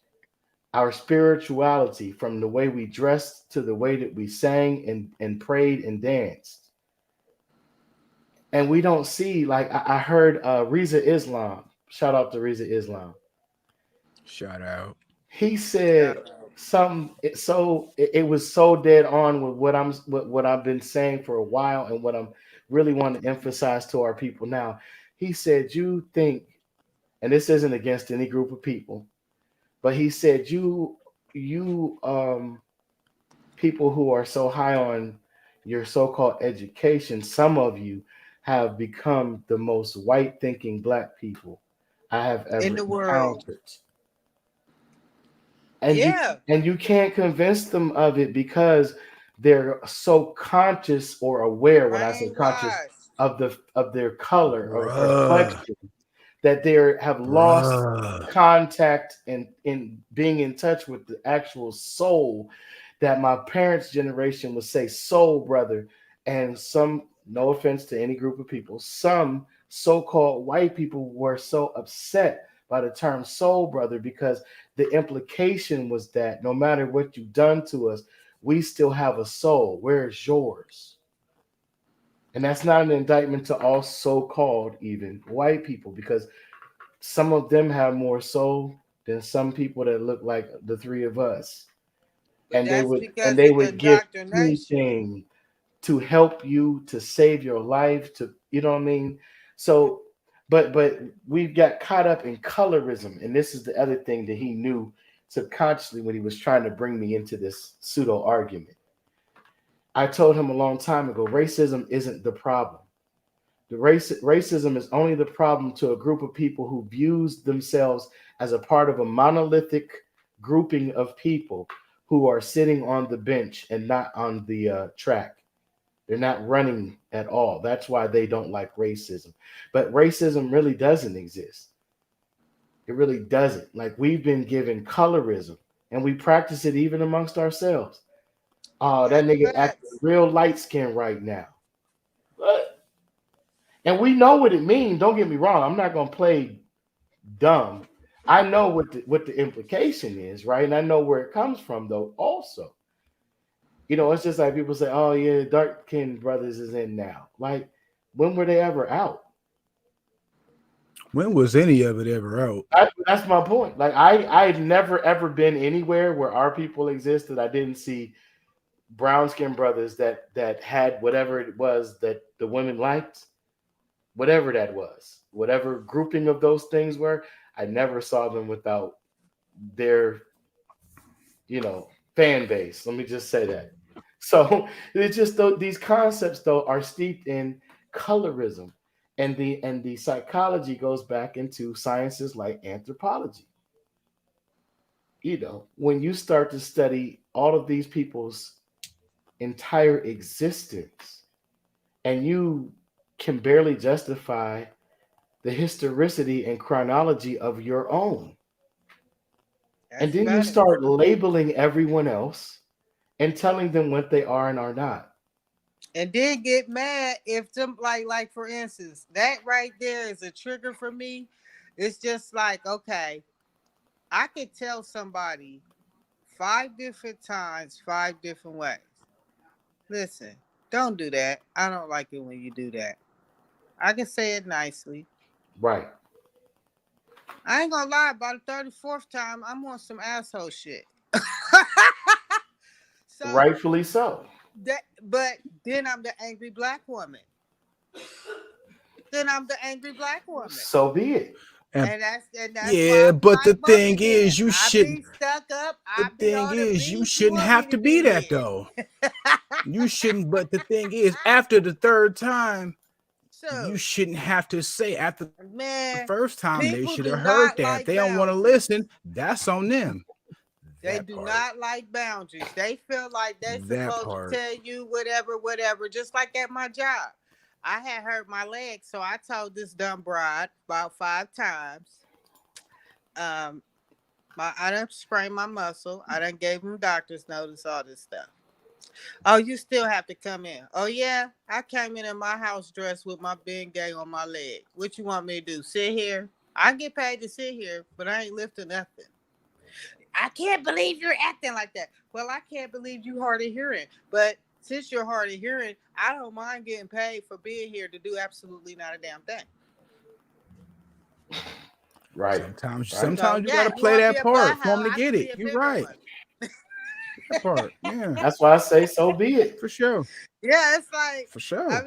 our spirituality, from the way we dressed to the way that we sang and prayed and danced. And we don't see, like I heard Riza Islam, shout out to Riza Islam. Shout out. He said something it was so dead on with what I've been saying for a while and what I'm really want to emphasize to our people now. He said, "You think," and this isn't against any group of people, but he said, you people who are so high on your so-called education, some of you have become the most white thinking black people I have In ever the world. encountered. And you Yeah. and you can't convince them of it because they're so conscious or aware, when I say conscious, Brainwashed. of their color or Bruh. complexion, that they have lost Bruh. contact and in being in touch with the actual soul, that my parents' generation would say soul brother. And some, no offense to any group of people, some so-called white people were so upset by the term soul brother because the implication was that no matter what you've done to us, we still have a soul. Where's yours? And that's not an indictment to all so-called even white people, because some of them have more soul than some people that look like the three of us. But And they that's would and because they of the would give indoctrination. anything to help you, to save your life, to, you know what I mean? So but we've got caught up in colorism, and this is the other thing that he knew subconsciously when he was trying to bring me into this pseudo argument. I told him a long time ago, racism isn't the problem. Racism is only the problem to a group of people who views themselves as a part of a monolithic grouping of people who are sitting on the bench and not on the track. They're not running at all. That's why they don't like racism. But racism really doesn't exist. It really doesn't. Like, we've been given colorism, and we practice it even amongst ourselves. Oh, that That's nigga acting facts. real light skinned right now. But, and we know what it means. Don't get me wrong. I'm not gonna play dumb. I know what the implication is, right? And I know where it comes from, though. Also, it's just like people say, "Oh yeah, dark skinned brothers is in now." Like, when were they ever out? When was any of it ever out? That's my point. Like, I've never ever been anywhere where our people existed. I didn't see brown skinned brothers that had whatever it was that the women liked, whatever that was, whatever grouping of those things were. I never saw them without their, fan base. Let me just say that. So it's just these concepts though are steeped in colorism, and the psychology goes back into sciences like anthropology. When you start to study all of these people's entire existence, and you can barely justify the historicity and chronology of your own, and That's then you facts. start labeling everyone else and telling them what they are and are not. And then get mad if some like for instance, that right there is a trigger for me. It's just like, okay, I could tell somebody 5 different times, 5 different ways. Listen, don't do that. I don't like it when you do that. I can say it nicely. Right. I ain't gonna lie, by the 34th time, I'm on some asshole shit. So Rightfully so. but then I'm the angry black woman. Then I'm the angry black woman. So be it. And And that's why yeah, I be but like the thing bumping then. is, you I shouldn't. be stuck up. The I be thing all the is, you beans you shouldn't want me have to to be that be though. in. You shouldn't. But the thing is, after the third time, you So, shouldn't have to say. After the man, first time, they people should do have heard not that. If like they don't want to boundaries. listen, that's on them. They That do part. not like boundaries. They feel like they're That supposed to part. tell you whatever, whatever. Just like at my job, I had hurt my leg, so I told this dumb broad about 5 times. Um, I done sprained my muscle. I done gave him doctor's notice, all this stuff. Oh, you still have to come in. Oh yeah, I came in my house dressed with my Bengay on my leg. What you want me to do? Sit here? I get paid to sit here, but I ain't lifting nothing. I can't believe you're acting like that. Well, I can't believe you hard of hearing. But since you're hard of hearing, I don't mind getting paid for being here to do absolutely not a damn thing. Right. Sometimes, Right. sometimes So you got yeah, to you play want to be that a part for butthole? them to I get can be it. a You're bigger right. one. That part. Yeah. That's why I say so be it. For sure. Yeah, it's like For sure. I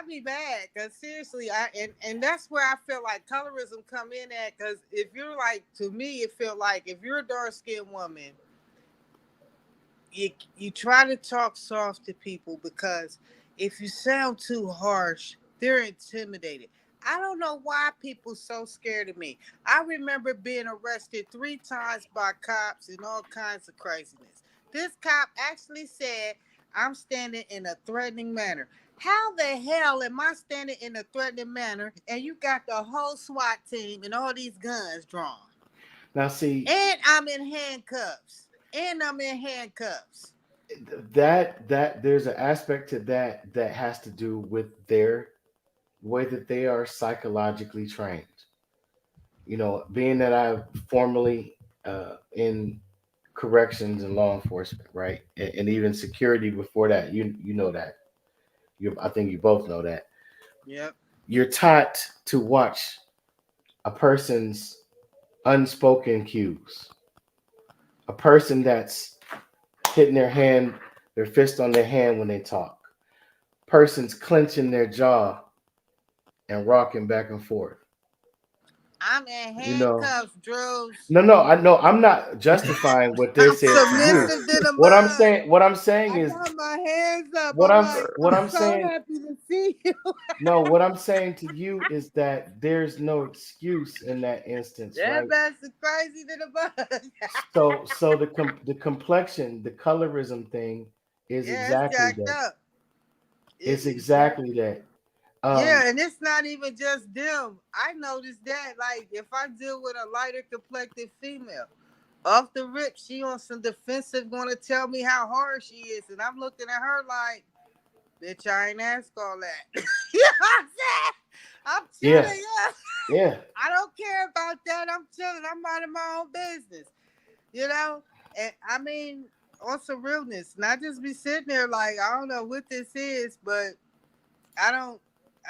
be mad because seriously, and that's where I feel like colorism come in at. Because if you're like, to me, it feel like if you're a dark skinned woman, you try to talk soft to people because if you sound too harsh, they're intimidated. I don't know why people so scared of me. I remember being arrested 3 times by cops and all kinds of craziness. This cop actually said I'm standing in a threatening manner. How the hell am I standing in a threatening manner and you got the whole SWAT team and all these guns drawn? Now, see, And I'm in handcuffs. And I'm in handcuffs. that there's an aspect to that that has to do with their way that they are psychologically trained. Being that I formerly in corrections and law enforcement, right, and even security before that, you know that. I think you both know that. Yep. You're taught to watch a person's unspoken cues, a person that's hitting their fist on their hand when they talk, persons clenching their jaw and rocking back and forth. I'm in You know, handcuffs, Drews. no, I know I'm not justifying what they I'm said to you. submissive to the mud. What I'm saying I is got my hands up. what I'm I'm like, what I'm I'm so saying. happy to see you. No, what I'm saying to you is that there's no excuse in that instance, That right? bastard crazy to the mud. So the complexion, the colorism thing is Yeah, it's exactly jacked that. up. It's It's jacked. exactly that. Yeah, and it's not even just them. I noticed that, like, if I deal with a lighter complected female, off the rip, she on some defensive, gonna tell me how hard she is, and I'm looking at her like, bitch, I ain't ask all that. You know what I'm saying? I'm Yeah, chilling, yeah. yeah, I don't care about that. I'm chilling. I'm minding my own business. You know? And I mean, on some realness, not just be sitting there like, I don't know what this is, but I don't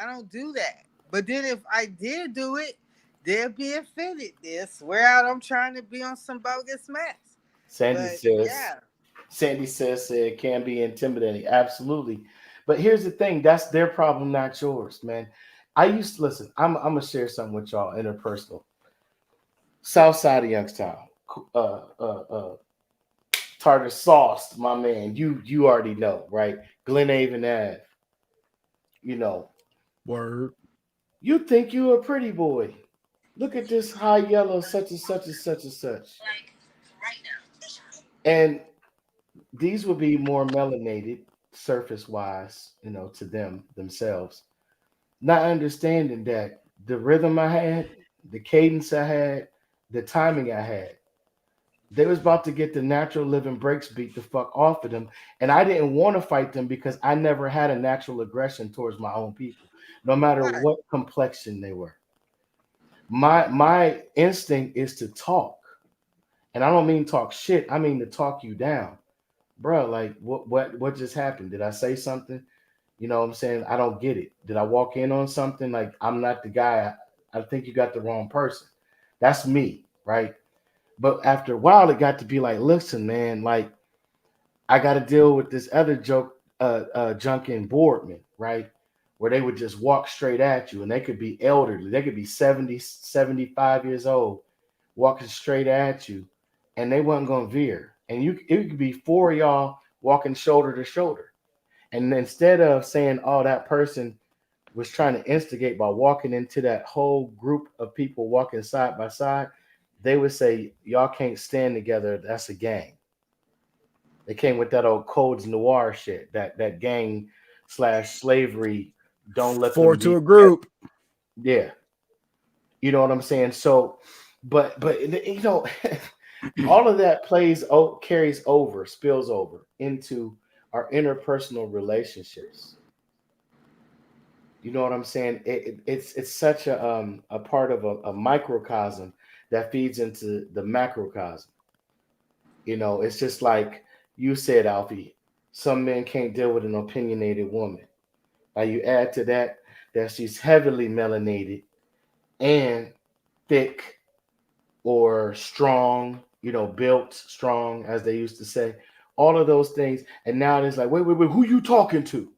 I don't do that. But then if I did do it, they'll be offended. They'll swear out I'm trying to be on some bogus mess. Sandy But says. yeah. Sandy says it can be intimidating. Absolutely. But here's the thing, that's their problem, not yours, man. I used to listen. I'm gonna share something with y'all interpersonal. South side of Youngstown. Uh Tartar sauce, my man. You already know, right? Glen Haven Ave. You know, Word. you think you a pretty boy. Look at this high yellow, such and such and such and such. And these would be more melanated surface wise, to themselves, not understanding that the rhythm I had, the cadence I had, the timing I had, they was about to get the natural living breaks beat the fuck off of them. And I didn't want to fight them because I never had a natural aggression towards my own people, no matter Right. what complexion they were. My instinct is to talk. And I don't mean talk shit, I mean to talk you down. Bro, like what just happened? Did I say something? You know what I'm saying? I don't get it. Did I walk in on something? Like I'm not the guy. I think you got the wrong person. That's me, right? But after a while, it got to be like, listen, man, like I got to deal with this other junk in Boardman, right? Where they would just walk straight at you, and they could be elderly. They could be 70, 75 years old, walking straight at you, and they wasn't gonna veer. And it could be four of y'all walking shoulder to shoulder. And instead of saying, oh, that person was trying to instigate by walking into that whole group of people walking side by side, they would say, y'all can't stand together. That's a gang. They came with that old codes noir shit, that gang slash slavery. Don't let Four them to be a together. group. Yeah, you know what I'm saying. So, but all of that carries over, spills over into our interpersonal relationships. You know what I'm saying? It's such a part of a microcosm that feeds into the macrocosm. It's just like you said, Alfie. Some men can't deal with an opinionated woman. Now you add to that she's heavily melanated and thick or strong, built strong, as they used to say. all of those things. And now it's like, wait, who you talking to?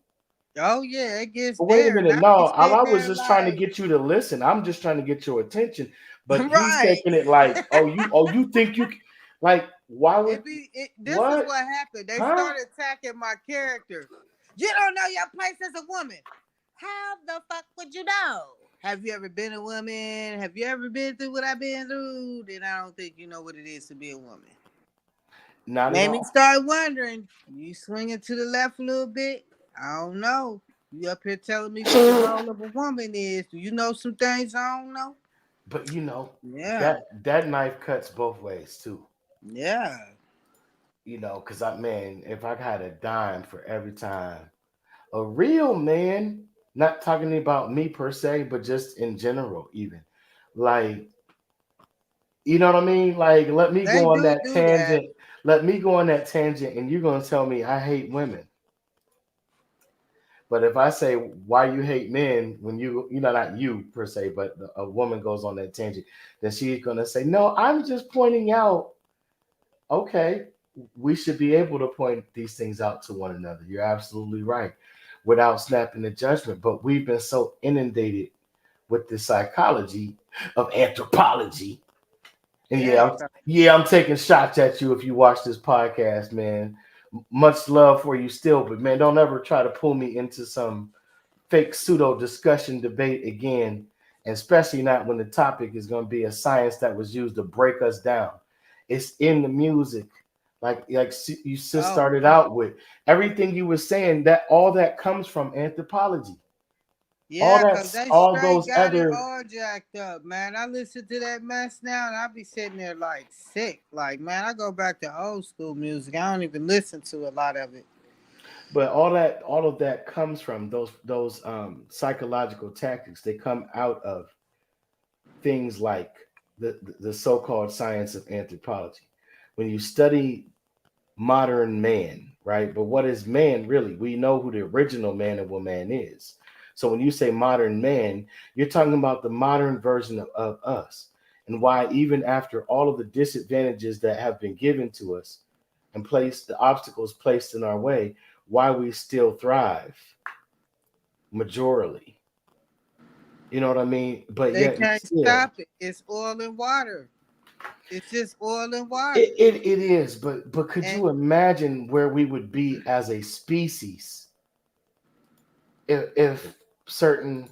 Oh yeah, it gets But wait a there, and minute, I no, be I sitting was there just trying to like, get you to listen. I'm just trying to get your attention. But he's right. taking it like, you think like, why would This is what? what happened. They Huh? started attacking my character. You don't know your place as a woman. How the fuck would you know? Have you ever been a woman? Have you ever been through what I've been through? Then I don't think you know what it is to be a woman. Not at Made me all. start wondering. You swinging to the left a little bit? I don't know. You up here telling me what the role of a woman is. Do you know some things I don't know? But Yeah. that knife cuts both ways too. Yeah. Because if I had a dime for every time a real man, not talking about me per se, but just in general, even like, you know what I mean? Like, let me They go on do that do that. tangent. Let me go on that tangent, and you're gonna tell me I hate women. But if I say why you hate men when not you per se, but a woman goes on that tangent, then she's gonna say, no, I'm just pointing out. Okay, we should be able to point these things out to one another. You're absolutely right, without snapping the judgment. But we've been so inundated with the psychology of anthropology. And Yeah. I'm taking shots at you if you watch this podcast, man. Much love for you still, but man, don't ever try to pull me into some fake pseudo discussion debate again, and especially not when the topic is going to be a science that was used to break us down. It's in the music, like you just Oh started man. out with everything you were saying. That all that comes from anthropology. All Yeah, cause that's they all straight those got it other. all jacked up, man. I listen to that mess now, and I be sitting there like sick. Like, man, I go back to old school music. I don't even listen to a lot of it. But all of that comes from those psychological tactics. They come out of things like the so-called science of anthropology. When you study modern man, right? But what is man really? We know who the original man and woman is. So when you say modern man, you're talking about the modern version of us, and why even after all of the disadvantages that have been given to us and placed the obstacles placed in our way, why we still thrive majorly. You know what I mean? But They yet and can't still, stop it. It's oil and water. It's just oil and water. it is. But could And you imagine where we would be as a species if certain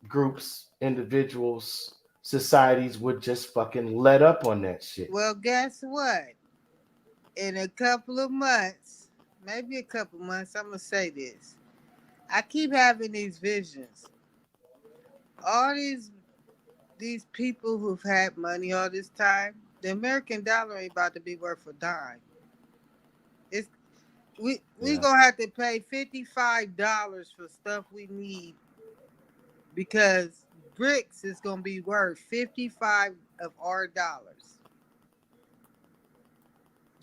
groups, individuals, societies would just fucking let up on that shit? well, guess what? In a couple of months, maybe a couple months, I'm gonna say this. I keep having these visions. All these people who've had money all this time, the American dollar ain't about to be worth a dime. It's we Yeah. gonna have to pay $55 for stuff we need because bricks is gonna be worth 55 of our dollars.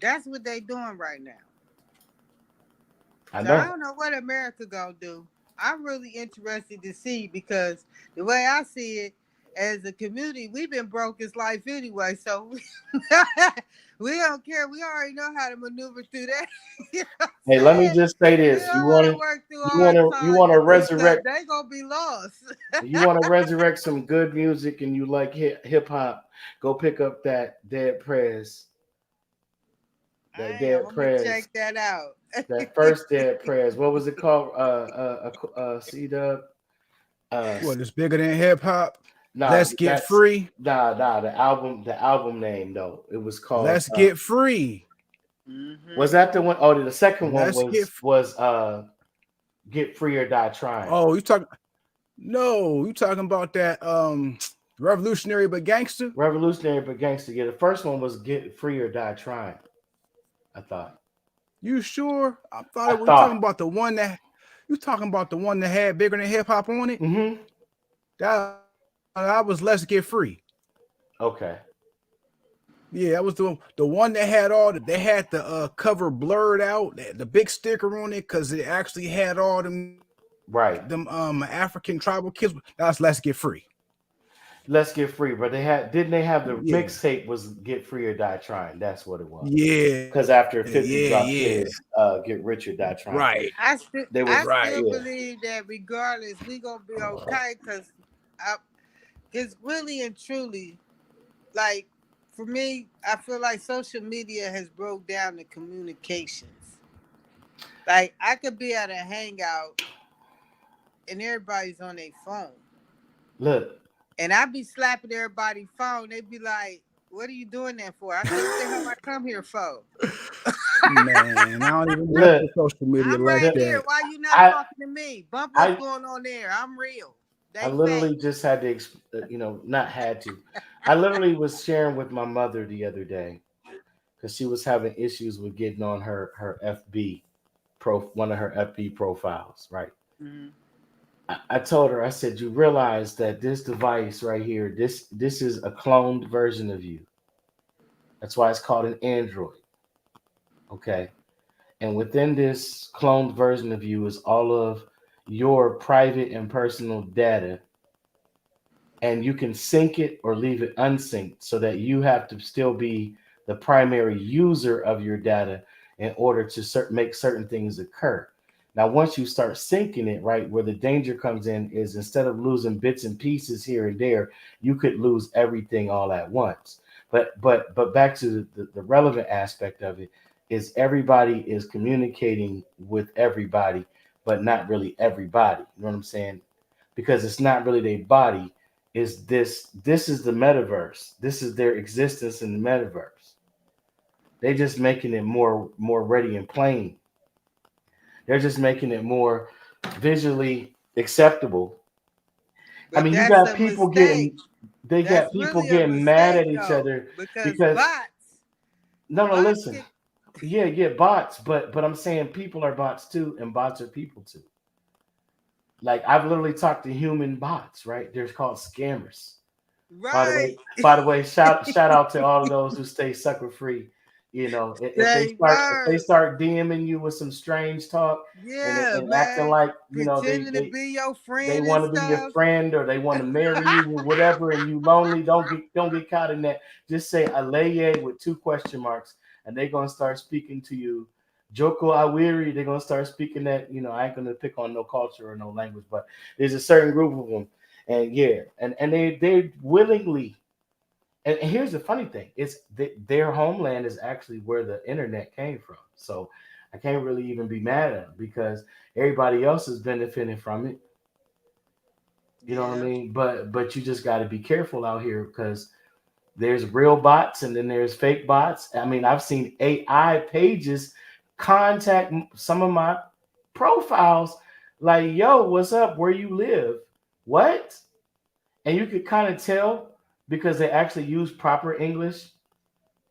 That's what they doing right now. I So I know. don't know what America gonna do. I'm really interested to see because the way I see it, as a community, we've been broke as life anyway. So we don't care. We already know how to maneuver through that. You know what I'm Hey, let me saying? just say We this. don't want to work through our You want to challenges because resurrect they gonna be lost. you want to resurrect some good music and you like hip hop, go pick up that I am. Dead I'm gonna Prez, check that out. that first Dead Prez. What was it called? C Dub. What is bigger than hip hop? Nah, Let's get that's free. nah. The album name though. It was called. Let's get free. Was Hmm. that the one? Oh, the second one Let's get. was Get Free or Die Trying. Oh, you talking? No, you talking about that revolutionary but gangster? Revolutionary but Gangster. Yeah, the first one was Get Free or Die Trying. I thought. You sure? I thought I it was talking thought. about the one that you talking about the one that had bigger than hip hop on it. Mm-hmm. That was Let's Get Free. Okay. Yeah, that was the one that had all the they had the cover blurred out, the big sticker on it because it actually had all them Right. African tribal kids. That's Let's Get Free. Let's Get Free, but didn't they have the Yeah, mixtape was Get Free or Die Trying? That's what it was. yeah, Because after yeah, 50 dropped yeah. his Get Rich or Die Trying, Right, they I was right. still yeah. believe that regardless, we gonna be okay because really and truly, like for me, I feel like social media has broke down the communications. Like I could be at a hangout and everybody's on their phone, Look, and I be slapping everybody's phone. They be like, "What are you doing that for?" I said, "What the hell I come here for? Man, I don't even mess look, with social media I'm like right look. here. that. Why you not I talking to me? Bump what's I going on there. I'm real. I They literally fake." just had to, not had to. I literally was sharing with my mother the other day because she was having issues with getting on her FB one of her FB profiles, right? Mhm. I told her, I said, you realize that this device right here, this is a cloned version of you. That's why it's called an Android. Okay. And within this cloned version of you is all of your private and personal data. And you can sync it or leave it unsynced so that you have to still be the primary user of your data in order to make certain things occur. Now, once you start syncing it, right, where the danger comes in is instead of losing bits and pieces here and there, you could lose everything all at once. But back to the relevant aspect of it is everybody is communicating with everybody, but not really everybody. You know what I'm saying? Because it's not really their body. Is this is the metaverse. This is their existence in the metaverse. They just making it more ready and plain. They're just making it more visually acceptable. I But mean, you that's got a people mistake. getting they got That's people really a getting mad mistake at each though, other because because no, bots listen. can. Yeah, bots, but I'm saying people are bots too, and bots are people too. Like I've literally talked to human bots, right? They're called scammers. By the way, Right. shout out to all of those who stay sucker free. You know, Say if they word. start DMing you with some strange talk Yeah, and acting man. like Pretending to be your they friend and want to be your stuff. friend or they want to marry you or whatever, and you lonely, don't get caught in that. Just say Aleye with two question marks, and they're gonna start speaking to you. Joko Awiri, they're gonna start speaking that. I ain't gonna pick on no culture or no language, but there's a certain group of them, and yeah, and they willingly. And here's the funny thing: it's their homeland is actually where the internet came from. So I can't really even be mad at them because everybody else is benefiting from it. You know what I Yeah. mean? But you just got to be careful out here because there's real bots and then there's fake bots. I mean, I've seen AI pages contact some of my profiles like, "Yo, what's up? Where you live? What?" And you could kind of tell because they actually use proper English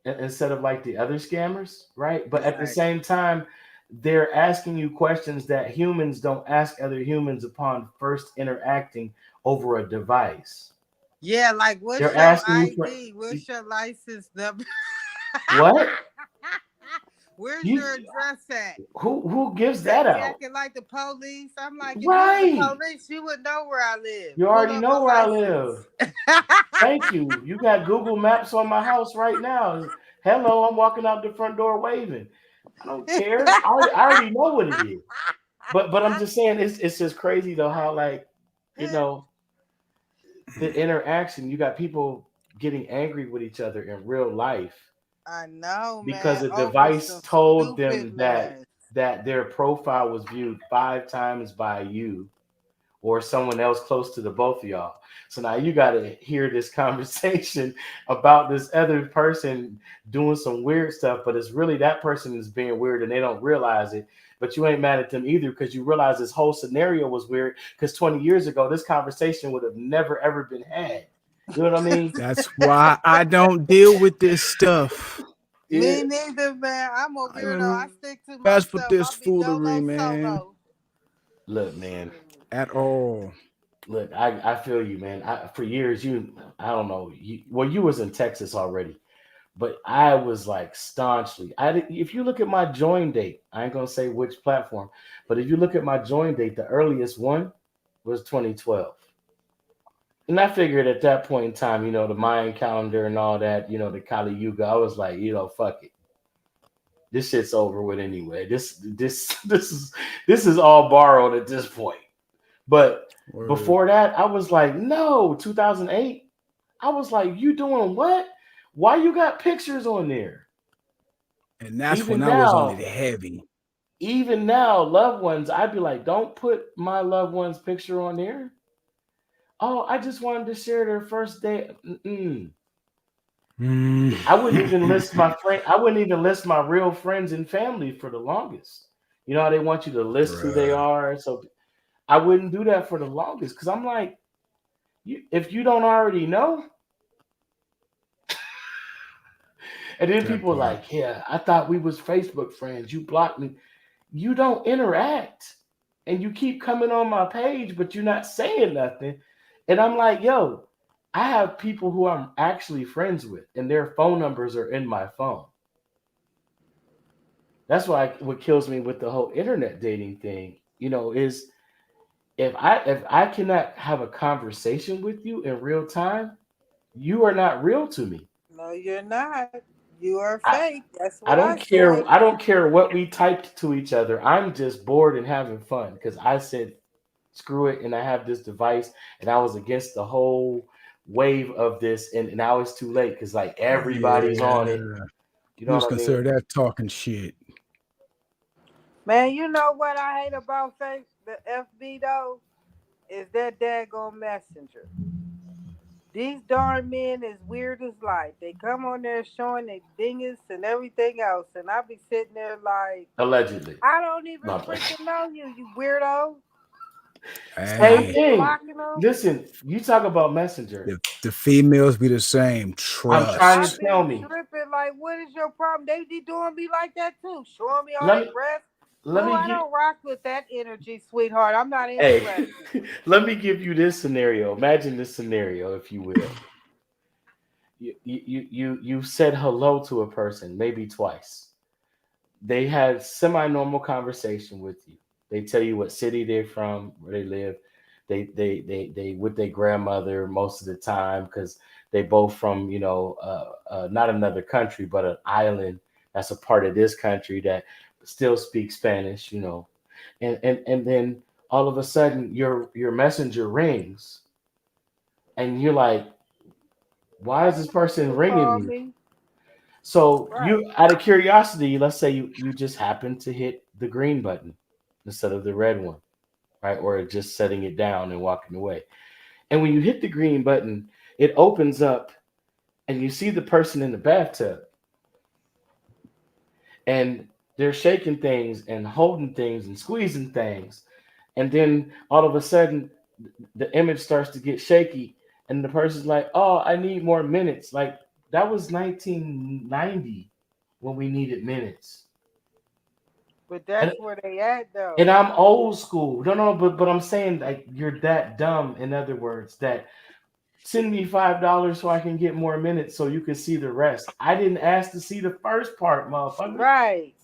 instead of like the other scammers, right? But at the Right. same time, they're asking you questions that humans don't ask other humans upon first interacting over a device. Yeah, like what's They're your asking you for ID? What's your license number? what? Where's You your address at? who gives They that be out? acting like the police. I'm like, if you was the Right. police, you would know where I live. You Pull already up my know where I live. license. Thank you. You got Google Maps on my house right now. Hello, I'm walking out the front door waving. I don't care. I already know what it is. But I'm just saying it's just crazy though how like you know the interaction. You got people getting angry with each other in real life I know, because man. a Over device some told them that stupidness. their profile was viewed 5 times by you or someone else close to the both of y'all. So now you got to hear this conversation about this other person doing some weird stuff, but it's really that person is being weird and they don't realize it. But you ain't mad at them either because you realize this whole scenario was weird because 20 years ago, this conversation would have never, ever been had. You know what I mean? That's why I don't deal with this stuff. Yeah. Me neither, man. I'm a I weirdo. I even stick to mess with myself. this I'll be foolery, dolo man, solo. Look, man. Shoot. at all. Look, I feel you, man. For years, I don't know. You was in Texas already. But I was like staunchly. If you look at my join date, I ain't gonna say which platform, but if you look at my join date, the earliest one was 2012. And I figured at that point in time, the Mayan calendar and all that, the Kali Yuga, I was like, fuck it. This shit's over with anyway. This is all borrowed at this point. But Word. before that, I was like, no, 2008. I was like, you doing what? Why you got pictures on there? And that's when Even I was on it now, heavy. loved ones, I'd be like, don't put my loved one's picture on there. Oh, I just wanted to share their first day. Mm-mm. I wouldn't even list my friend. I wouldn't even list my real friends and family for the longest. You know how they want you to list who they Bruh. are. So I wouldn't do that for the longest because I'm like, if you don't already know, and then That people are part. like, yeah, I thought we was Facebook friends. You blocked me. You don't interact, and you keep coming on my page, but you're not saying nothing. And I'm like, yo, I have people who I'm actually friends with, and their phone numbers are in my phone. That's why what kills me with the whole internet dating thing, is if I cannot have a conversation with you in real time, you are not real to me. No, you're not. You are I, fake. That's what I I don't care. said. I don't care what we typed to each other. I'm just bored and having fun because I said screw it, and I have this device, and I was against the whole wave of this, and now it's too late because like everybody's on it. Yeah. You You know was what I mean? consider that talking shit. Man, you know what I hate about the FB though? Is that daggone messenger. These darn men is weird as life. They come on there showing their dingus and everything else, and I be sitting there like, Allegedly. I don't even No. freaking know you, you weirdo. I Same Hey, be thing. blocking them. Listen, you talk about Messenger. the females be the same. I'm trying I to Trust. tell be me. tripping like, what is your problem? They be doing me like that too, showing me all Let they me breasts. let Boo, me I get don't rock with that energy, sweetheart. I'm not hey, interested. let me give you this scenario. Imagine this scenario, if you will. You said hello to a person, maybe twice. They had semi-normal conversation with you. They tell you what city they're from, where they live. They with their grandmother most of the time because they both from not another country but an island that's a part of this country that still speaks Spanish. And then all of a sudden your messenger rings and you're like, why I is don't this know person who ringing called me? me. So Right. you, out of curiosity, let's say you just happen to hit the green button instead of the red one, right? Or just setting it down and walking away. And when you hit the green button, it opens up and you see the person in the bathtub and they're shaking things and holding things and squeezing things. And then all of a sudden, the image starts to get shaky and the person's like, oh, I need more minutes. Like that was 1990 when we needed minutes. But And that's where they at And though. I'm old school. No, but I'm saying like you're that dumb. In other words, that send me $5 so I can get more minutes so you can see the rest. I didn't ask to see the first part, motherfucker. Right.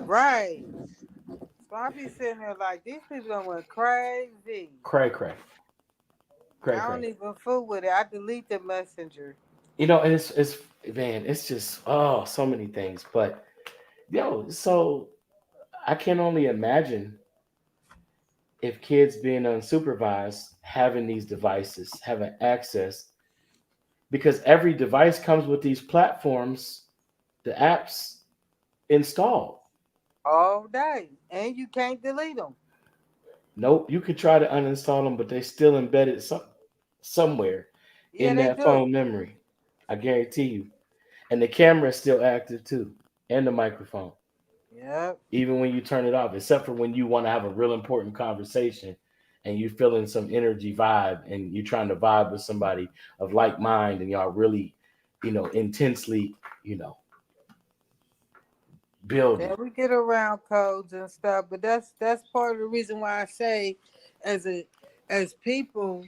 Right. So I be sitting there like these people done went crazy. Cray cray, cray I don't cray. even fool with it. I delete the messenger. And it's man, it's just so many things. But so I can only imagine if kids being unsupervised having these devices, having access, because every device comes with these platforms, the apps installed. All day. And you can't delete them. Nope, you could try to uninstall them, but they still embedded somewhere Yeah, in they that do. phone memory. I guarantee you. And the camera is still active too, and the microphone, Yep. even when you turn it off, except for when you want to have a real important conversation and you're feeling some energy vibe and you're trying to vibe with somebody of like mind and y'all really, intensely, you know, Yeah, building. we get around codes and stuff, but that's part of the reason why I say as a as people,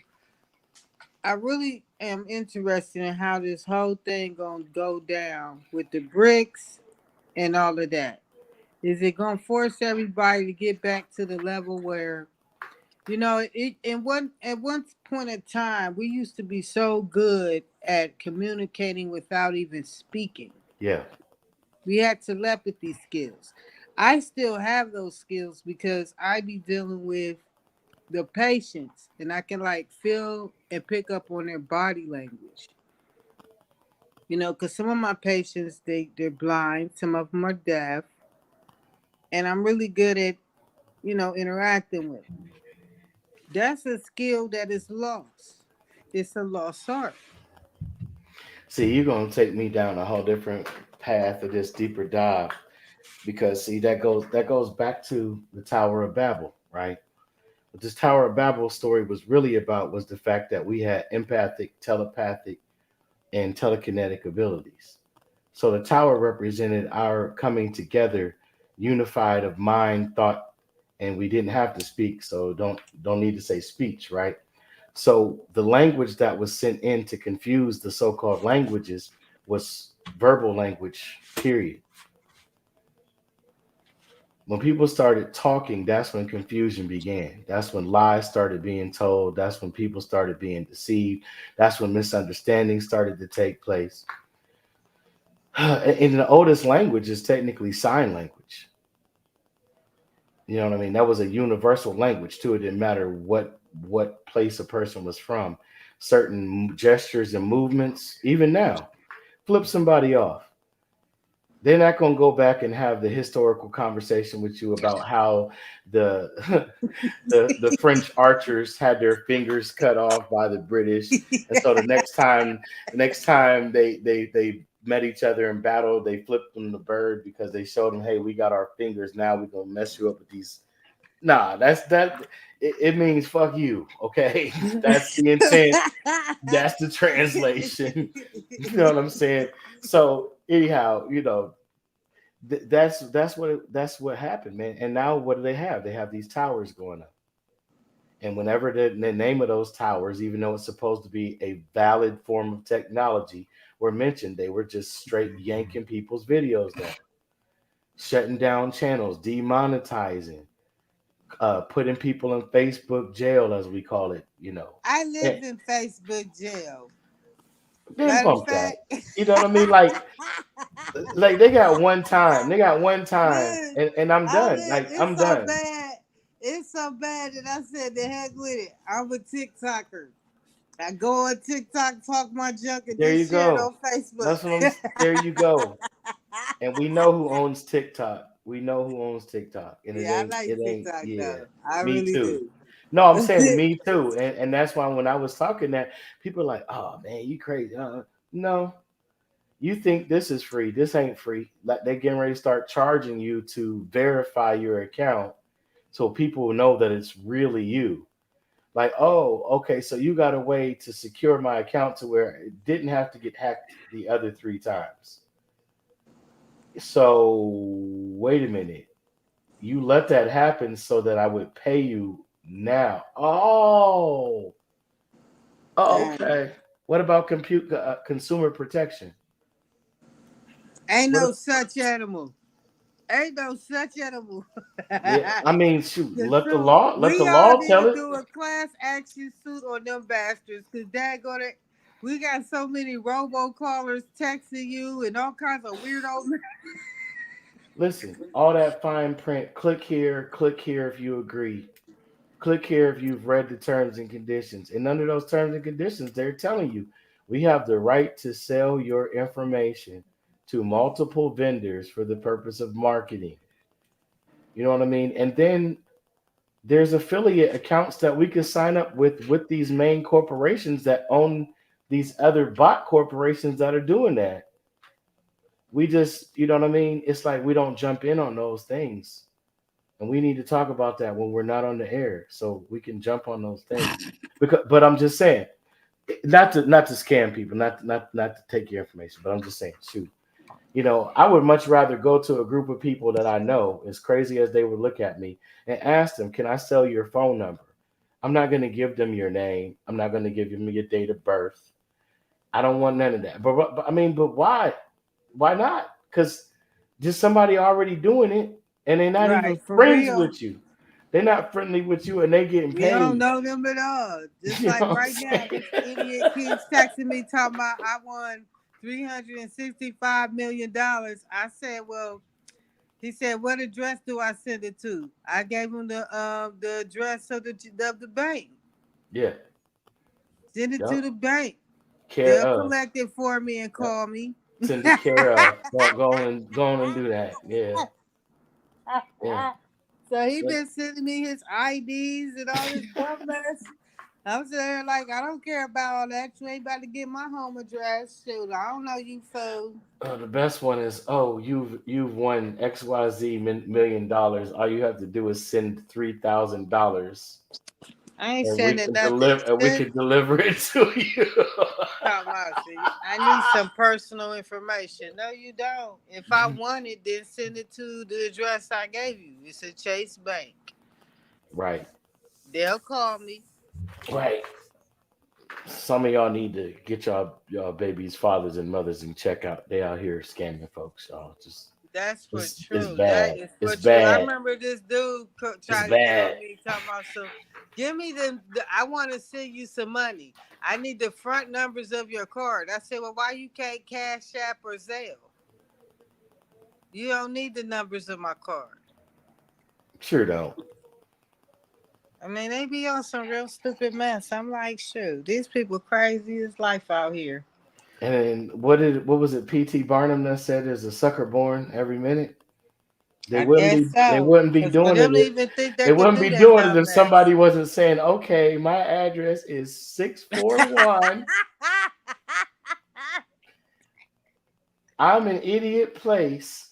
I really am interested in how this whole thing gonna go down with the bricks and all of that. Is it gonna force everybody to get back to the level where You know, it and one at one point in time, we used to be so good at communicating without even speaking. Yeah. We had telepathy skills. I still have those skills because I be dealing with the patients, and I can like feel and pick up on their body language. You know, because some of my patients they're blind, some of them are deaf, and I'm really good at interacting with them. That's a skill that is lost. It's a lost art. See, you're gonna take me down a whole different path of this deeper dive because see that goes back to the Tower of Babel, right? What this Tower of Babel story was really about was the fact that we had empathic, telepathic, and telekinetic abilities. So the tower represented our coming together, unified of mind, thought, and we didn't have to speak, so don't need to say speech, right? So the language that was sent in to confuse the so-called languages was verbal language, period. When people started talking, that's when confusion began. That's when lies started being told. That's when people started being deceived. That's when misunderstandings started to take place. In the oldest language is technically sign language. You know what I mean? That was a universal language too. It didn't matter what place a person was from. Certain gestures and movements, even now, flip somebody off. They're not going to go back and have the historical conversation with you about how the the French archers had their fingers cut off by the British, and so the next time they met each other in battle, they flipped them the bird because they showed them, hey, we got our fingers now. We're gonna mess you up with these. Nah, that's that. It means fuck you. Okay, that's the intent. That's the translation. You know what I'm saying? So anyhow, that's what happened, man. And now what do they have? They have these towers going up. And whenever the name of those towers, even though it's supposed to be a valid form of technology, were mentioned, they were just straight yanking people's videos down, shutting down channels, demonetizing, putting people in Facebook jail, as we call it. I And lived in Facebook jail. then Matter of bump that. fact, You know what I mean? Like they got one time. They got one time, look, and I'm done. Like it's I'm so done. bad. It's so bad that I said the heck with it. I'm a TikToker. I go on TikTok, talk my junk, and There then you share it go. on Facebook. That's what I'm. There you go. And we know who owns TikTok. We know who owns TikTok, and it Yeah, I ain't. like It ain't. TikTok Yeah, though. I me really too. do. No, I'm saying me too, and that's why when I was talking that people are like, oh man, you crazy. No, you think this is free? This ain't free. Like they getting ready to start charging you to verify your account, so people will know that it's really you. Like, oh, okay, so you got a way to secure my account to where it didn't have to get hacked the other three times. So wait a minute. You let that happen so that I would pay you now. Oh, Dang. okay. What about consumer protection? Ain't What? no such animal. Ain't no such animal. Yeah, I mean, shoot. The Let the truth. law. Let the We all law need tell to it. do a class action suit on them bastards, cause dad go to. We got so many robocallers texting you and all kinds of weirdo. Listen, all that fine print. Click here. Click here if you agree. Click here if you've read the terms and conditions. And under those terms and conditions, they're telling you we have the right to sell your information to multiple vendors for the purpose of marketing. You know what I mean? And then there's affiliate accounts that we can sign up with these main corporations that own these other bot corporations that are doing that. We just, you know what I mean? It's like we don't jump in on those things. And we need to talk about that when we're not on the air so we can jump on those things. But I'm just saying, not to scam people, not to take your information, but I'm just saying, shoot. I would much rather go to a group of people that I know, as crazy as they would look at me, and ask them, can I sell your phone number? I'm not going to give them your name. I'm not going to give them your date of birth. I don't want none of that. But I mean, but why? Why not? Because just somebody already doing it, and they're not even Right, for friends real. with you. They're not friendly with you, and they getting You don't paid. know them at all. Just You know like what I'm right now, saying? this idiot keeps texting me talking about I won $365 million. I said, well, he said, what address do I send it to? I gave him the address of the bank. Yeah. Send it to Yep. the bank. Care They'll of. collect it for me and Yep. call me. Send it care of. Go on and do that. Yeah. Yeah. So he But been sending me his IDs and all this dumb mess. I'm sitting there like, I don't care about all that. You ain't about to get my home address. Shoot, I don't know you, fool. the best one is, oh, you've won $million. All you have to do is send $3,000, I ain't and we sending can nothing. deliver. And we Send can deliver it to you. talking about, see, I need some personal information. No, you don't. If I want it, then send it to the address I gave you. It's a Chase Bank. Right. They'll call me. Right. Some of y'all need to get y'all babies' fathers and mothers in check out. They out here scamming folks, y'all. Just That's for it's true. That bad. is It's for true. I bad. remember this dude It's trying to get bad. on me talking about some. Give me I want to send you some money. I need the front numbers of your card. I said, well, why you can't Cash App or Zelle? You don't need the numbers of my card. Sure don't. I mean, they be on some real stupid mess. I'm like, shoot, these people crazy as life out here. And then what was it? P.T. Barnum that said there's a sucker born every minute. I guess They so. wouldn't be Because for doing it them to if even think they they could wouldn't do be that doing it dumb if mess. somebody wasn't saying, okay, my address is 641. I'm an idiot place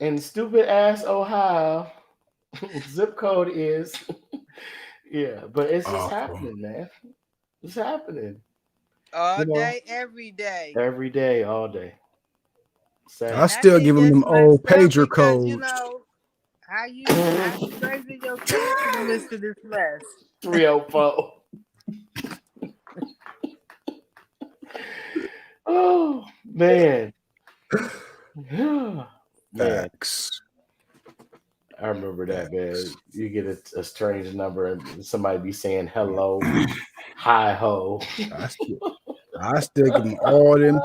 in stupid ass Ohio. Zip code is yeah, but it's just Awful. happening, man. It's happening. All You know, day, every day. every day, all day. I Sad. And that still shit give them gets them old messed up pager because codes. how you raising your kids in the midst of this mess. 304. Oh man. Man, Facts. I remember that, man. Facts. You get a strange number and somebody be saying hello, hi ho. I still, I still give them all them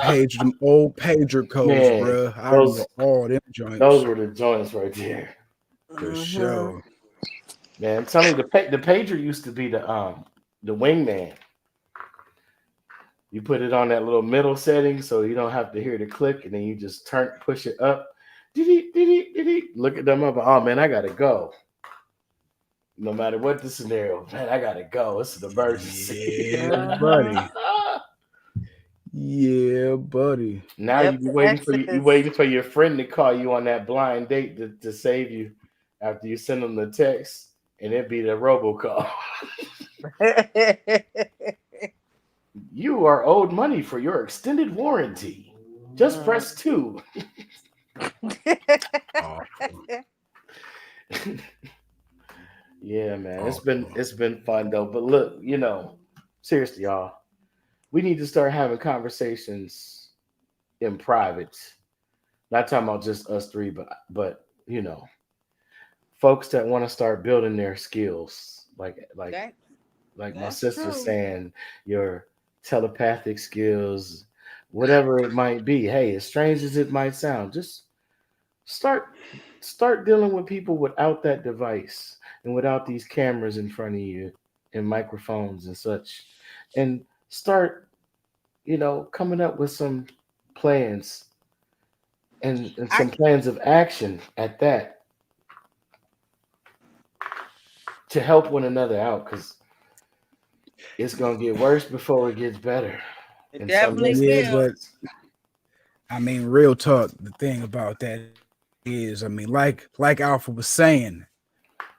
old pager codes, Man, bruh. I those remember all them those joints were the joints right there. for Mm-hmm. sure. Man, tell me the pager used to be the wingman. You put it on that little middle setting so you don't have to hear the click, and then you just push it up. Look at them up. Oh man, I gotta go. No matter what the scenario, man, I gotta go. It's an emergency. Yeah, Mm-hmm. buddy. Yeah, buddy. Now Yep, the you Exodus. waiting for your friend to call you on that blind date to save you after you send them the text, and it be the robocall. You are owed money for your extended warranty. Just press 2. Awful. Yeah, man. Awful. It's been fun though. But look, seriously, y'all, we need to start having conversations in private. Not talking about just us three, but folks that want to start building their skills, that like my that's sister true. saying, your telepathic skills, whatever it might be. Hey, as strange as it might sound, just start start dealing with people without that device and without these cameras in front of you and microphones and such, and start coming up with some plans and I some plans of action at that to help one another out, because it's gonna get worse before it gets better it in some definitely Yeah, will. but instances. I mean, real talk. The thing about that is, I mean, like Alpha was saying,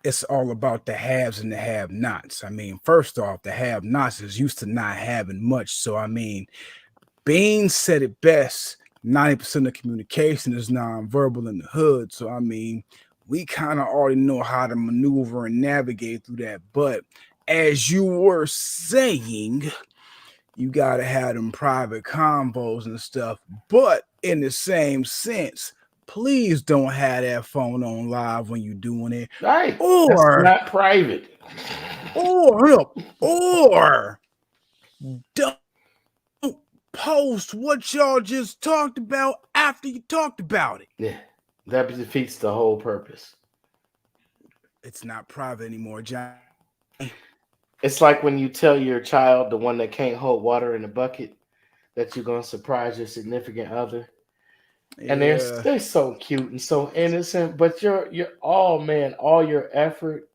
it's all about the haves and the have-nots. I mean, first off, the have-nots is used to not having much. So I mean, Bean said it best. 90% of communication is nonverbal in the hood. So I mean, we kind of already know how to maneuver and navigate through that. But as you were saying, you gotta have them private convos and stuff. But in the same sense, please don't have that phone on live when you're doing it. Right. That's Or not private. or don't post what y'all just talked about after you talked about it. Yeah. That defeats the whole purpose. It's not private anymore, John. It's like when you tell your child, the one that can't hold water in a bucket, that you're gonna surprise your significant other. And Yeah. they're so cute and so innocent, but you're all man, all your effort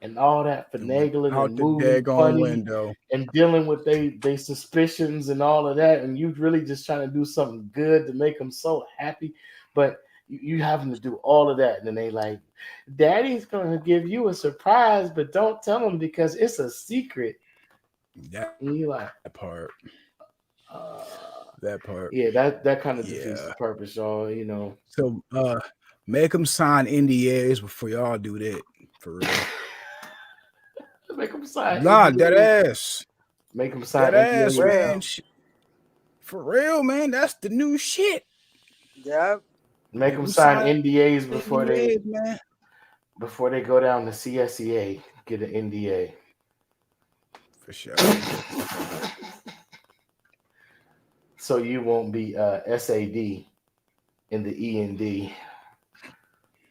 and all that It went finagling out and the moving daggone funny window. and dealing with they suspicions and all of that, and you really just trying to do something good to make them so happy, but you having to do all of that, and then they like, Daddy's gonna give you a surprise, but don't tell him because it's a secret. That And you like, part. uh, That part. yeah, that kind of defeats Yeah. the purpose, y'all. So make them sign NDAs before y'all do that. For real. Make them sign Nah, that NDAs. ass. Make them sign That ass, NDAs. man. Well, For real, man. That's the new shit. yep. Make Make them them sign sign NDAs NDAs, man. before they go down to CSEA. Get an NDA. For sure. So you won't be SAD in the END with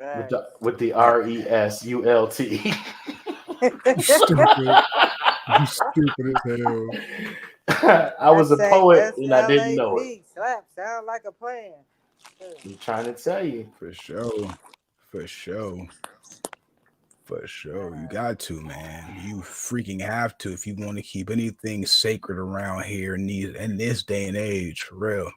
Right. the RESULT. You stupid. You stupid as hell. I was a poet and I didn't know it. SLAP. Slap. Sound like a plan. I'm trying to tell you. For sure. For sure. For sure. You got to, man. You freaking have to if you want to keep anything sacred around here in this day and age. For real.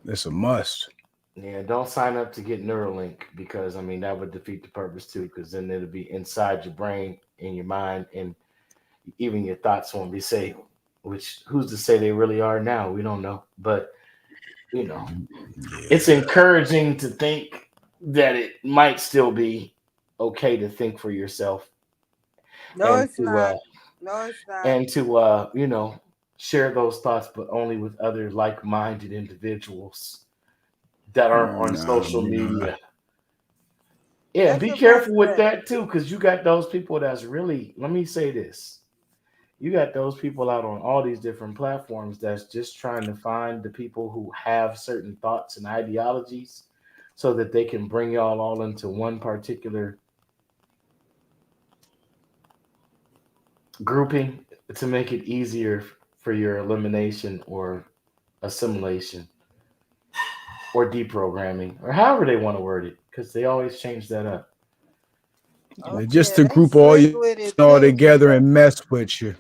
It's a must. Yeah, don't sign up to get Neuralink because I mean that would defeat the purpose too. Because then it'll be inside your brain, in your mind, and even your thoughts won't be safe. Which who's to say they really are now? We don't know, but you know, it's Yeah. encouraging to think that it might still be okay to think for yourself No, and it's to not. No, it's not. share those thoughts, but only with other like-minded individuals that aren't on social Nah. media. Yeah, and That's be your best careful with bet. that too, because you got those people that's really. Let me say this: you got those people out on all these different platforms that's just trying to find the people who have certain thoughts and ideologies, so that they can bring y'all all into one particular grouping to make it easier for your elimination or assimilation or deprogramming or however they want to word it because they always change that up. Oh Just yeah, to they group all slick y'all with it too. together and mess with you.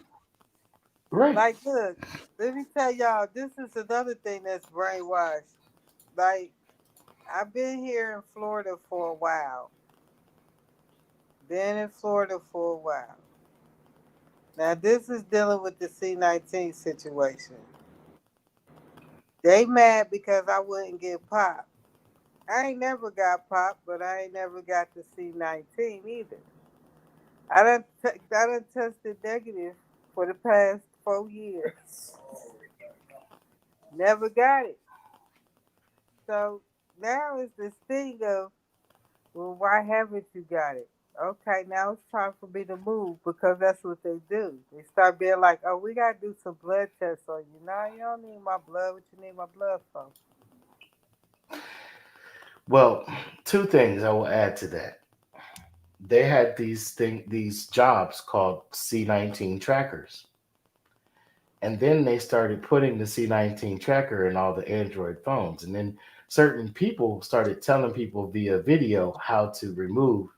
Right. Like, look, let me tell y'all, this is another thing that's brainwashed. Like, I've been here in Florida for a while. Been in Florida for a while. Now, this is dealing with the C-19 situation. They mad because I wouldn't get popped. I ain't never got popped, but I ain't never got the C-19 either. I done tested negative for the past 4 years. Never got it. So now it's this thing of, well, why haven't you got it? Okay, now it's time for me to move because that's what they do. They start being like, oh, we got to do some blood tests on you. No, you don't need my blood. What you need my blood for? Well, two things I will add to that. They had these jobs called C-19 trackers. And then they started putting the C-19 tracker in all the Android phones. And then certain people started telling people via video how to remove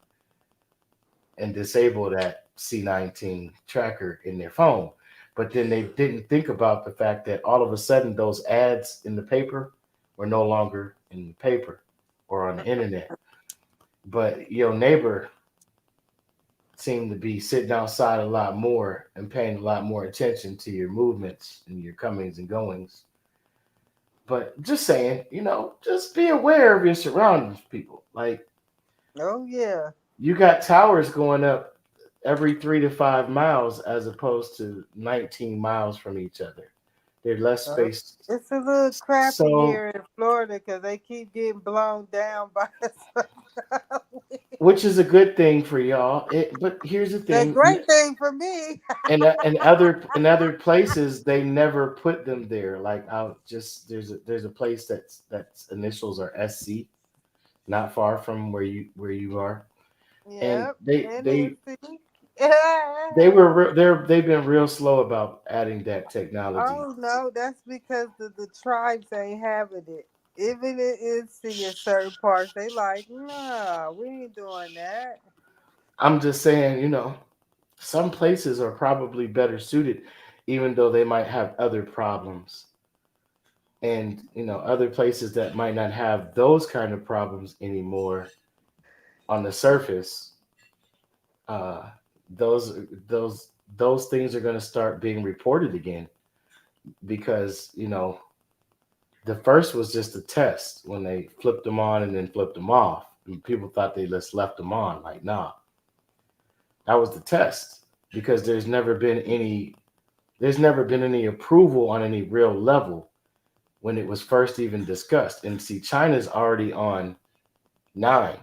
and disable that C-19 tracker in their phone. But then they didn't think about the fact that all of a sudden those ads in the paper were no longer in the paper or on the internet. But your neighbor seemed to be sitting outside a lot more and paying a lot more attention to your movements and your comings and goings. But just saying, just be aware of your surroundings, people. Like Oh, yeah. you got towers going up every 3 to 5 miles as opposed to 19 miles from each other. They're less Uh, space. It's a little crappy So, here in Florida because they keep getting blown down by the which is a good thing for y'all. But here's the the thing, great thing for me. and other places they never put them there. Like I'll just there's a place that's initials are SC, not far from where you are, and Yep, they and they it's they've been real slow about adding that technology. oh no, that's because the tribes ain't having it. Even in in certain parts, they like, nah, we ain't doing that. I'm just saying, some places are probably better suited, even though they might have other problems. And, other places that might not have those kind of problems anymore on the surface, uh, those those things are going to start being reported again because, the first was just a test when they flipped them on and then flipped them off. And people thought they just left them on. Like, nah, that was the test because there's never been any approval on any real level when it was first even discussed. And see, China's already on 9.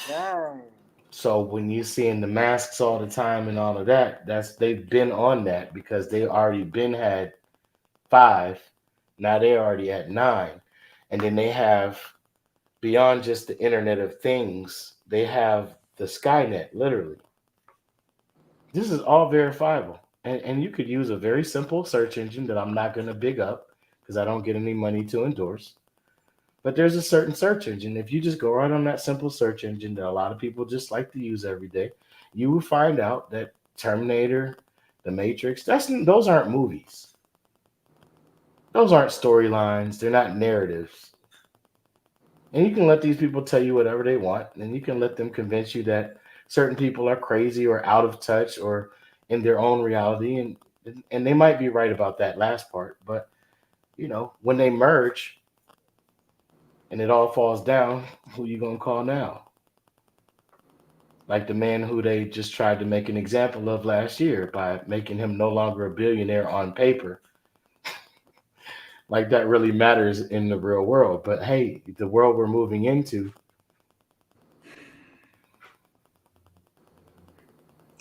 Dang. So when you're seeing the masks all the time and all of that, that's they've been on that because they already been had 5. Now they're already at 9. And then they have beyond just the Internet of Things, they have the Skynet, literally. This is all verifiable. And you could use a very simple search engine that I'm not going to big up because I don't get any money to endorse. But there's a certain search engine. If you just go right on that simple search engine that a lot of people just like to use every day, you will find out that Terminator, The Matrix, those aren't movies. Those aren't storylines. They're not narratives. And you can let these people tell you whatever they want, and you can let them convince you that certain people are crazy or out of touch or in their own reality, and they might be right about that last part. But when they merge and it all falls down, who you gonna call now? Like the man who they just tried to make an example of last year by making him no longer a billionaire on paper. Like that really matters in the real world. But hey, the world we're moving into,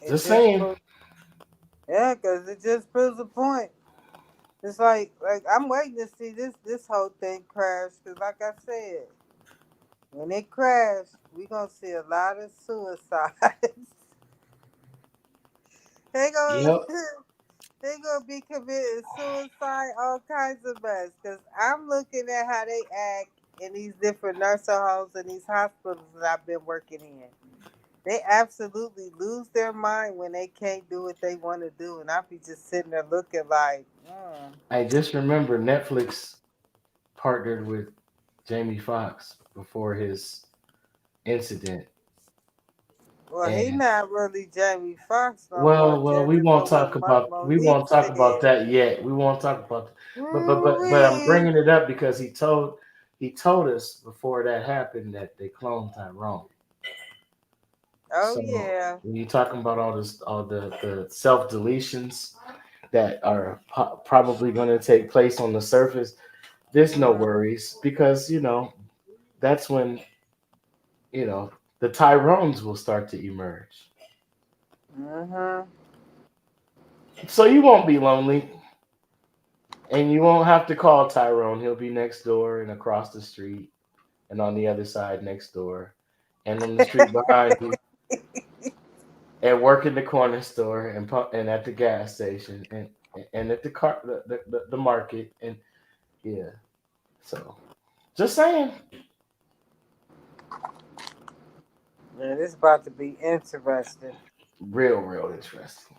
It just just saying. proves, yeah, because it just proves a point. It's like I'm waiting to see this whole thing crash. Because like I said, when it crashed, we gonna see a lot of suicides. they gonna Yep. they gonna be committing suicide, all kinds of mess. Cause I'm looking at how they act in these different nursing homes and these hospitals that I've been working in. They absolutely lose their mind when they can't do what they want to do, and I be just sitting there looking like, I just remember Netflix partnered with Jamie Foxx before his incident. well, he And not really Jamie Foxx no more, well, we judging won't for what talk about we Monique won't talk about said. that yet. We won't talk about but I'm Ooh-wee. bringing it up because he told us before that happened that they cloned Tyrone. Oh So yeah. when you're talking about all the self deletions that are probably going to take place on the surface, there's no Mhm. worries because that's when you know the Tyrones will start to emerge. Mhm. So you won't be lonely, and you won't have to call Tyrone. He'll be next door and across the street, and on the other side next door, and on the street behind you, and work in the corner store and at the gas station and at the car the market and yeah. So just saying, Man, this about to be interesting. real interesting,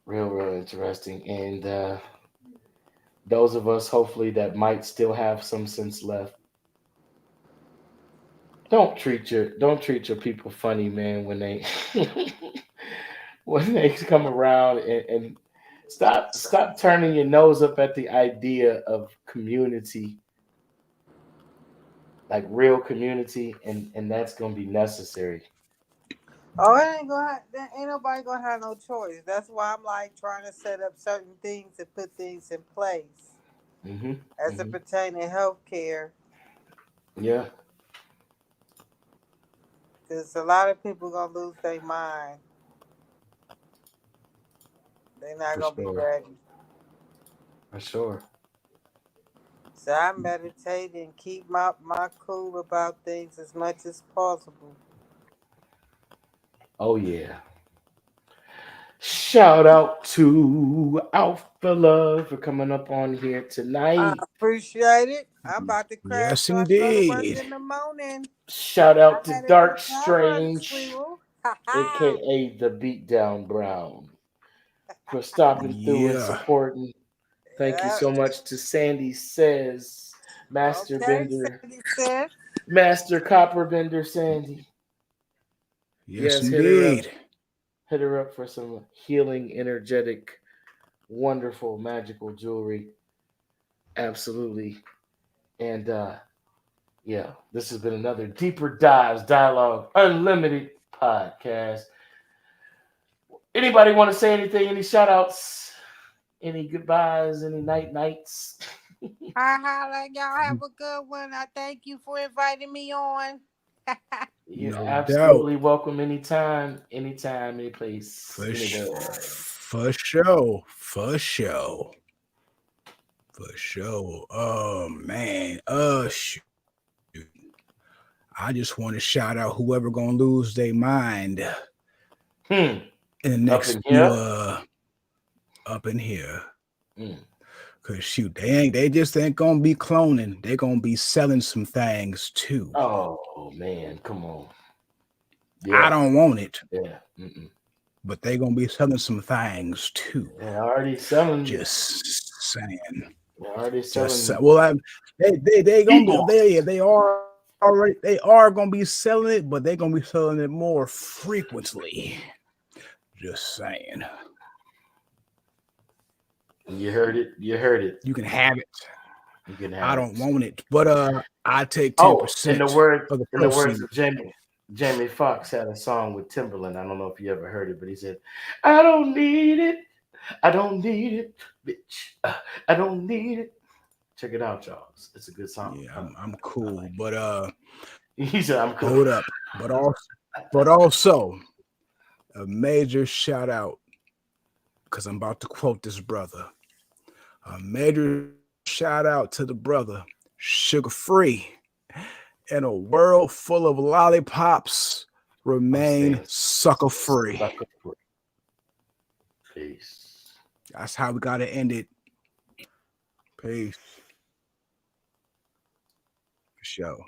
real interesting, and those of us hopefully that might still have some sense left. Don't treat your people funny, man, when they when they come around and stop turning your nose up at the idea of community, like real community, and that's gonna be necessary. Oh, it ain't gonna. There ain't nobody gonna have no choice. That's why I'm like trying to set up certain things and put things in place Mm-hmm. as it Mm-hmm. pertains to healthcare. Yeah, Because a lot of people gonna lose their mind. They're not for gonna be sure. ready. For sure. So I meditate and keep my cool about things as much as possible. Oh yeah. Shout out to Alpha Love for coming up on here I tonight. appreciate it. I'm about to crash Yes, so I go to work indeed. in the morning. Shout out I to had a good Dark time, Brother Strange, Schwebel. Ha ha. aka the Beatdown Brown, for stopping through and Yeah. supporting. Thank you Yeah. so much to Sandy Says, Master Okay, Bender, Sandy said. Master Copper Bender Sandy. Yes, Yes, hit her up. indeed. Hit her up for some healing, energetic, wonderful, magical jewelry. Absolutely. And yeah, this has been another Deeper Dives Dialogue Unlimited podcast. Anybody want to say anything? Any shout outs? Any goodbyes? Any nights? Hi, hi, like y'all have a good one. I thank you for inviting me on. You're No doubt. absolutely welcome anytime, any place, For sh- anywhere. for sure. For sure. For sure. Oh man. Shoot. I just want to shout out whoever gonna lose their mind Hmm. in the Up next in few here. up in here. Hmm. Cause shoot, they just ain't gonna be cloning. They gonna be selling some things too. Oh man, come on. I Yeah, don't want it, yeah. Mm-mm. but they gonna be selling some things too. They're already selling. Just saying. They're already Just selling well, they gonna be people. they are already they are gonna be selling it, but they're gonna be selling it more frequently. Just saying. You heard it. You heard it. You can have it. You can I have don't it. want it, but I take Oh, in the 10% word, of the in the words proceeds. of Jamie Foxx had a song with Timberland. I don't know if you ever heard it, but he said, "I don't need it. I don't need it, bitch. I don't need it." Check it out, y'all. It's a good song. Yeah, I, I'm I cool, like but it. He said, "I'm cool." hold up. But also a major shout out because I'm about to quote this brother. A major shout out to the brother, Sugar Free. In a world full of lollipops, I'm remain staying sucker free. sucker free. Peace. That's how we gotta end it. Peace. For sure.